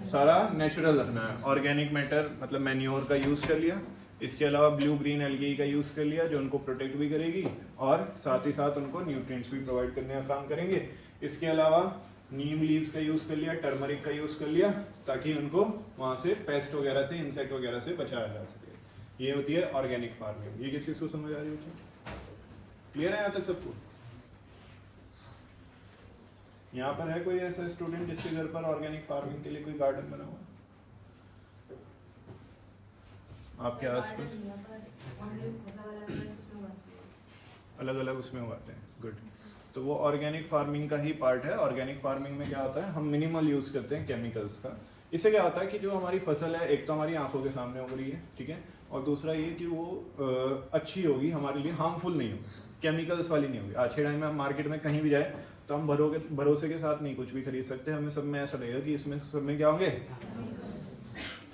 सारा नेचुरल रखना है। ऑर्गेनिक मैटर मतलब मैन्योर का यूज कर लिया, इसके अलावा ब्लू ग्रीन एल्गी का यूज कर लिया जो उनको प्रोटेक्ट भी करेगी और साथ ही साथ उनको न्यूट्रिएंट्स भी प्रोवाइड करने का काम करेंगे। इसके अलावा नीम लीव्स का यूज कर लिया, टर्मरिक का यूज कर लिया, ताकि उनको वहां से पेस्ट वगैरह से, इंसेक्ट वगैरह से बचाया जा सके। ये होती है ऑर्गेनिक फार्मिंग। ये किस को समझ आ रही है? क्लियर है यहाँ तक सबको? यहाँ पर है कोई ऐसा स्टूडेंट जिसके घर पर ऑर्गेनिक फार्मिंग के लिए कोई गार्डन बना हुआ? आपके आसपास अलग अलग उसमें उगाते हैं, गुड। तो वो ऑर्गेनिक फार्मिंग का ही पार्ट है। ऑर्गेनिक फार्मिंग में क्या होता है, हम मिनिमल यूज़ करते हैं केमिकल्स का। इससे क्या होता है कि जो हमारी फसल है, एक तो हमारी आंखों के सामने उग रही है, ठीक है, और दूसरा ये कि वो अच्छी होगी, हमारे लिए हार्मफुल नहीं होगी, केमिकल्स वाली नहीं होगी। आज के टाइम में हम मार्केट में कहीं भी जाए तो हम भरोसे के साथ नहीं कुछ भी खरीद सकते, हमें सब में ऐसा लगेगा कि इसमें सब में क्या होंगे,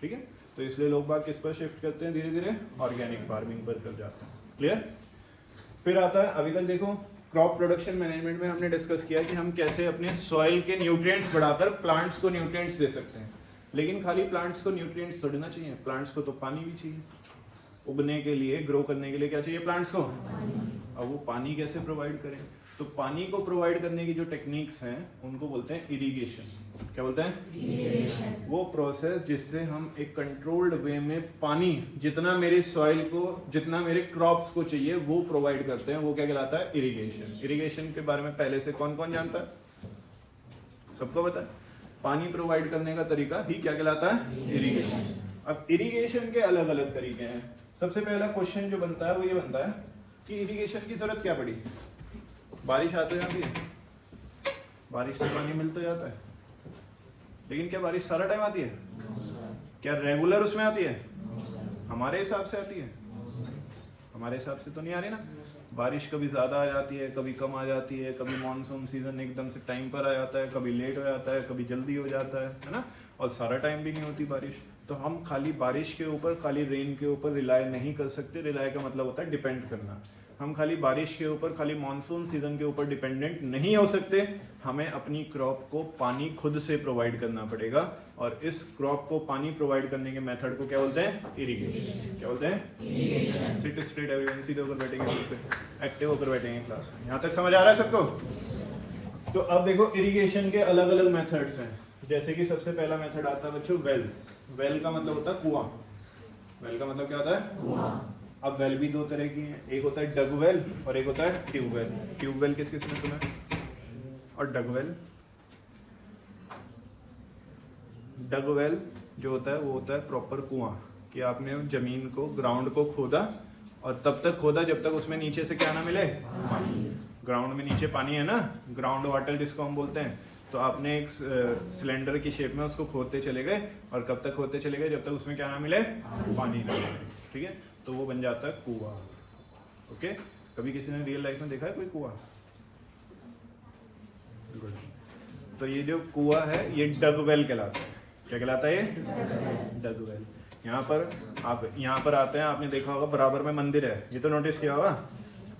ठीक है। तो इसलिए लोग बाग किस पर शिफ्ट करते हैं, धीरे धीरे ऑर्गेनिक फार्मिंग पर कर जाते हैं। क्लियर? फिर आता है, अभी तक देखो क्रॉप प्रोडक्शन मैनेजमेंट में हमने डिस्कस किया कि हम कैसे अपने सॉइल के न्यूट्रिएंट्स बढ़ाकर प्लांट्स को न्यूट्रिएंट्स दे सकते हैं। लेकिन खाली प्लांट्स को न्यूट्रिएंट्स थोड़ी ना चाहिए, प्लांट्स को तो पानी भी चाहिए। उगने के लिए, ग्रो करने के लिए क्या चाहिए प्लांट्स को? अब वो पानी कैसे प्रोवाइड करें? तो पानी को प्रोवाइड करने की जो टेक्निक्स हैं उनको बोलते हैं इरिगेशन। क्या बोलते हैं? इरिगेशन। वो प्रोसेस जिससे हम एक कंट्रोल्ड वे में पानी जितना मेरे सॉइल को, जितना मेरे क्रॉप्स को चाहिए वो प्रोवाइड करते हैं, वो क्या कहलाता है? इरिगेशन। इरिगेशन के बारे में पहले से कौन कौन जानता है? सबको पता है। पानी प्रोवाइड करने का तरीका ही क्या कहलाता है? इरिगेशन। अब इरिगेशन के अलग अलग तरीके हैं। सबसे पहला क्वेश्चन जो बनता है वो ये बनता है कि इरिगेशन की जरूरत क्या पड़ी? बारिश आते जाती है, बारिश से पानी मिल तो जाता है, लेकिन क्या बारिश सारा टाइम आती है? क्या रेगुलर उसमें आती है? हमारे हिसाब से आती है? हमारे हिसाब से तो नहीं आ रही ना। बारिश कभी ज़्यादा आ जाती है, कभी कम आ जाती है, कभी मानसून सीजन एकदम से टाइम पर आ जाता है, कभी लेट हो जाता है, कभी जल्दी हो जाता है ना, और सारा टाइम भी नहीं होती बारिश। तो हम खाली बारिश के ऊपर, खाली रेन के ऊपर रिलाय नहीं कर सकते। रिलाय का मतलब होता है डिपेंड करना। हम खाली बारिश के ऊपर, खाली मानसून सीजन के ऊपर डिपेंडेंट नहीं हो सकते। हमें अपनी क्रॉप को पानी खुद से प्रोवाइड करना पड़ेगा, और इस क्रॉप को पानी प्रोवाइड करने के मेथड को क्या बोलते हैं? इरिगेशन। क्या बोलते हैं? इरिगेशन। सिट स्ट्रेट एवरीवन, सीधे होकर बैठेंगे, एक्टिव होकर बैठेंगे क्लास में। यहाँ तक समझ आ रहा है सबको? तो अब देखो इरिगेशन के अलग अलग मेथड्स हैं। जैसे कि सबसे पहला मेथड आता है बच्चों वेल्स। वेल का मतलब होता है कुआं। वेल का मतलब क्या होता है? कुआं। अब वेल भी दो तरह की हैं, एक होता है डग वेल और एक होता है ट्यूबवेल। ट्यूबवेल किस किस ने सुना है? और डग वेल? डग वेल जो होता है वो होता है प्रॉपर कुआं, कि आपने जमीन को, ग्राउंड को खोदा, और तब तक खोदा जब तक उसमें नीचे से क्या ना मिले? पानी। ग्राउंड में नीचे पानी है ना, ग्राउंड वाटर जिसको हम बोलते हैं। तो आपने एक सिलेंडर की शेप में उसको खोदते चले गए, और कब तक खोदते चले गए? जब तक उसमें क्या ना मिले? पानी ना मिले, ठीक है। तो वो बन जाता है कुआं। ओके, कभी किसी ने रियल लाइफ में देखा है कोई कुआं? तो ये जो कुआं है ये डग वेल कहलाता है। क्या कहलाता है ये? डग वेल। यहाँ पर आप आते हैं, आपने देखा होगा बराबर में मंदिर है, ये तो नोटिस किया होगा।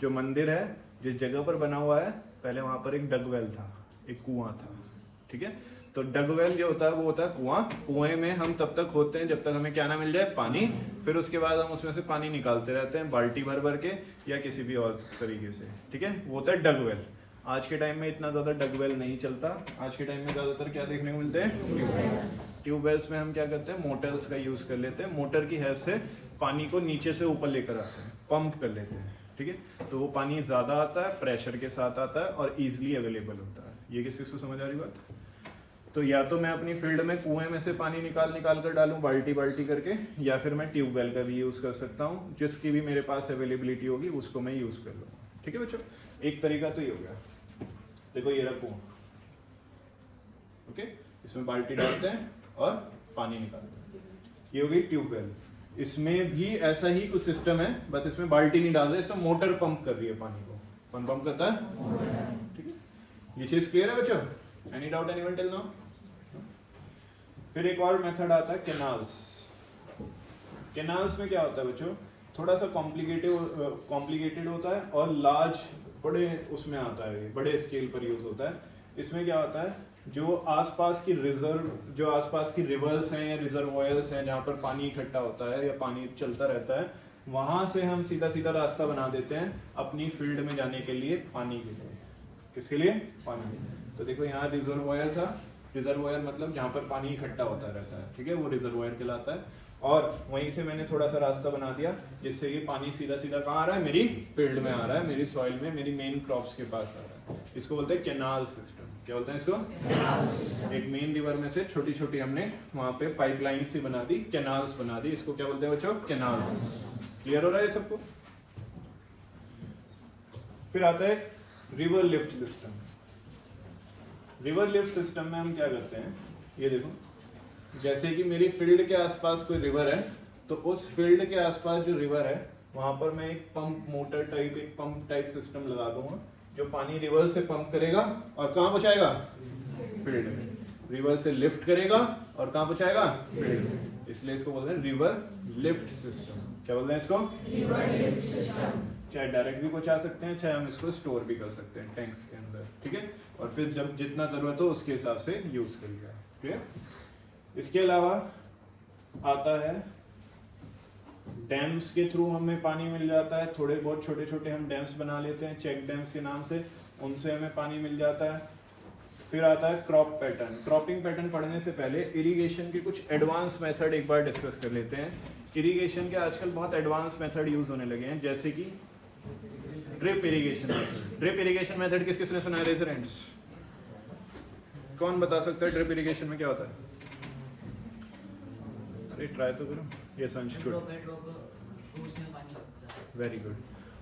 जो मंदिर है, जिस जगह पर बना हुआ है, पहले वहाँ पर एक डग वेल था, एक कुआं था, ठीक है। तो डग वेल जो होता है वो होता है कुआं। कुएं में हम तब तक खोदते हैं जब तक हमें क्या ना मिल जाए? पानी। फिर उसके बाद हम उसमें से पानी निकालते रहते हैं, बाल्टी भर भर के या किसी भी और तरीके से, ठीक है। वो होता है डग वेल। आज के टाइम में इतना ज़्यादा डग वेल नहीं चलता। आज के टाइम में ज़्यादातर क्या देखने को मिलते हैं? ट्यूबवेल्स में हम क्या करते हैं? मोटर्स का यूज़ कर लेते हैं। मोटर की हेल्प से पानी को नीचे से ऊपर लेकर आते हैं, पंप कर लेते हैं, ठीक है। तो वो पानी ज़्यादा आता है, प्रेशर के साथ आता है और ईजिली अवेलेबल होता है। ये किसी को समझ आ रही बात? तो या तो मैं अपनी फील्ड में कुएं में से पानी निकाल कर डालूं बाल्टी बाल्टी करके, या फिर मैं ट्यूबवेल का भी यूज़ कर सकता हूं। जिसकी भी मेरे पास अवेलेबिलिटी होगी उसको मैं यूज़ कर लूँगा, ठीक है बच्चों। एक तरीका तो ये हो गया। देखो ये रहा कुआं, ओके, इसमें बाल्टी डालते हैं और पानी निकालते हैं। ये हो गई ट्यूबवेल। इसमें भी ऐसा ही कुछ सिस्टम है, बस इसमें बाल्टी नहीं डाल रहे, इसमें मोटर पंप कर रही है पानी को। कौन पंप करता है? ठीक है, ये चीज़ क्लियर है बच्चों? Any doubt anyone till now? फिर एक और मेथड आता है कैनाल्स। कैनाल्स में क्या होता है बच्चों? थोड़ा सा कॉम्प्लिकेटेड होता है और लार्ज, बड़े उसमें आता है, बड़े स्केल पर यूज होता है। इसमें क्या होता है? जो आसपास की रिवर्स हैं या रिजर्वॉयर्स हैं जहाँ पर पानी इकट्ठा होता है या पानी चलता रहता है, वहाँ से हम सीधा सीधा रास्ता बना देते हैं अपनी फील्ड में जाने के लिए, पानी के लिए। किसके लिए? पानी के लिए। तो देखो यहाँ रिजर्वॉयर था, रिजर्वॉयर मतलब जहाँ पर पानी इकट्ठा होता रहता है, ठीक है, वो रिजर्वॉयर कहलाता है। और वहीं से मैंने थोड़ा सा रास्ता बना दिया जिससे ये पानी सीधा सीधा कहाँ आ रहा है? मेरी फील्ड में आ रहा है, मेरी सॉइल में, मेरी मेन क्रॉप्स के पास आ रहा है। इसको बोलते हैं कैनाल सिस्टम। क्या बोलते हैं इसको? एक मेन रिवर में से छोटी छोटी हमने वहां पे पाइपलाइन सी बना दी, कैनाल्स बना दी, इसको क्या बोलते हैं बच्चों? कैनाल्स। क्लियर हो रहा है ये सबको? फिर आता है river lift system. River lift system में हम क्या करते हैं, ये देखो, जैसे कि मेरी फील्ड के आसपास कोई रिवर है, तो उस फील्ड के आसपास जो रिवर है वहां पर मैं एक पंप मोटर टाइप, एक पंप टाइप सिस्टम लगा दूंगा जो पानी रिवर से पंप करेगा और कहाँ पहुंचाएगा? फील्ड में। रिवर से लिफ्ट करेगा और कहाँ पहुंचाएगा? फील्ड में। इसलिए इसको बोलते हैं रिवर लिफ्ट सिस्टम। क्या बोलते हैं इसको? River lift system. चाहे डायरेक्ट भी पहुंचा सकते हैं, चाहे हम इसको स्टोर भी कर सकते हैं टैंक्स के अंदर, ठीक है, और फिर जब जितना जरूरत हो उसके हिसाब से यूज करिएगा। ठीक है, इसके अलावा आता है डैम्स के थ्रू हमें पानी मिल जाता है, थोड़े बहुत छोटे छोटे हम डैम्स बना लेते हैं चेक डैम्स के नाम से, उनसे हमें पानी मिल जाता है। फिर आता है क्रॉप पैटर्न। क्रॉपिंग पैटर्न पढ़ने से पहले इरिगेशन के कुछ एडवांस मेथड एक बार डिस्कस कर लेते हैं। इरिगेशन के आजकल बहुत एडवांस मेथड यूज होने लगे हैं, जैसे कि drip irrigation. Drip irrigation method किस किसने सुना है? Raise your hands. कौन बता सकता है ड्रिप इरिगेशन में क्या होता है? अरे ट्राई तो करो। ये गुड, वेरी गुड।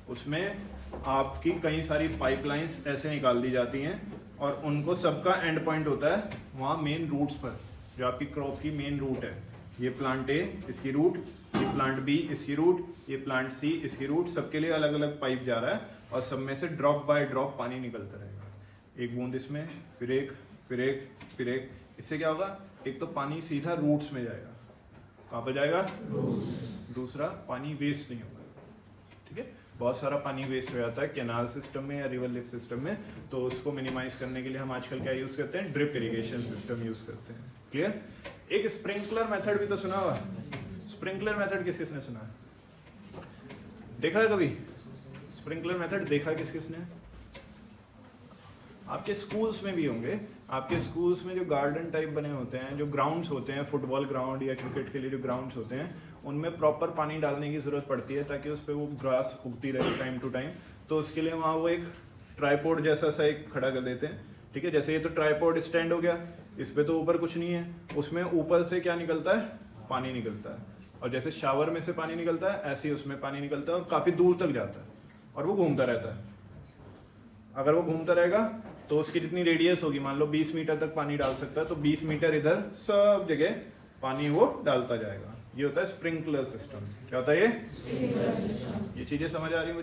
उसमें आपकी कई सारी पाइपलाइंस ऐसे निकाल दी जाती हैं और उनको सबका एंड पॉइंट होता है वहाँ मेन रूट्स पर, जो आपकी क्रॉप की मेन रूट है। ये प्लांट ए इसकी रूट, ये प्लांट बी इसकी रूट, ये प्लांट सी इसकी रूट, सबके लिए अलग अलग पाइप जा रहा है और सब में से ड्रॉप बाय ड्रॉप पानी निकलता रहेगा। एक बूंद इसमें, फिर एक, फिर एक, फिर एक। इससे क्या होगा? एक तो पानी सीधा रूट्स में जाएगा, कहाँ पर जाएगा? दूसरा पानी वेस्ट नहीं होगा। ठीक है, बहुत सारा पानी वेस्ट हो जाता है कैनाल सिस्टम में या रिवर लिफ्ट सिस्टम में, तो उसको मिनिमाइज करने के लिए हम आजकल क्या यूज करते हैं? ड्रिप इरिगेशन सिस्टम यूज करते हैं। क्लियर? एक स्प्रिंकलर मेथड भी तो सुना हुआ। स्प्रिंकलर मेथड किस किसने सुना है? देखा है कभी स्प्रिंकलर मेथड? देखा किस किसने? आपके स्कूल्स में भी होंगे। आपके स्कूल्स में जो गार्डन टाइप बने होते हैं, जो ग्राउंड्स होते हैं, फुटबॉल ग्राउंड या क्रिकेट के लिए जो ग्राउंड्स होते हैं, उनमें प्रॉपर पानी डालने की ज़रूरत पड़ती है ताकि उस पर वो ग्रास उगती रहे टाइम टू टाइम। तो उसके लिए वहाँ वो एक ट्राईपोड जैसा सा एक खड़ा कर देते हैं। ठीक है, जैसे ये तो ट्राईपोड स्टैंड हो गया, इस पर तो ऊपर कुछ नहीं है, उसमें ऊपर से क्या निकलता है? पानी निकलता है। और जैसे शावर में से पानी निकलता है, ऐसे ही उसमें पानी निकलता है और काफ़ी दूर तक जाता है और वो घूमता रहता है। अगर वो घूमता रहेगा तो उसकी जितनी रेडियस होगी, मान लो 20 मीटर तक पानी डाल सकता है, तो 20 मीटर इधर सब जगह पानी वो डालता जाएगा। ये होता है स्प्रिंकलर सिस्टम। क्या होता है ये? ये चीजें समझ आ रही हैं?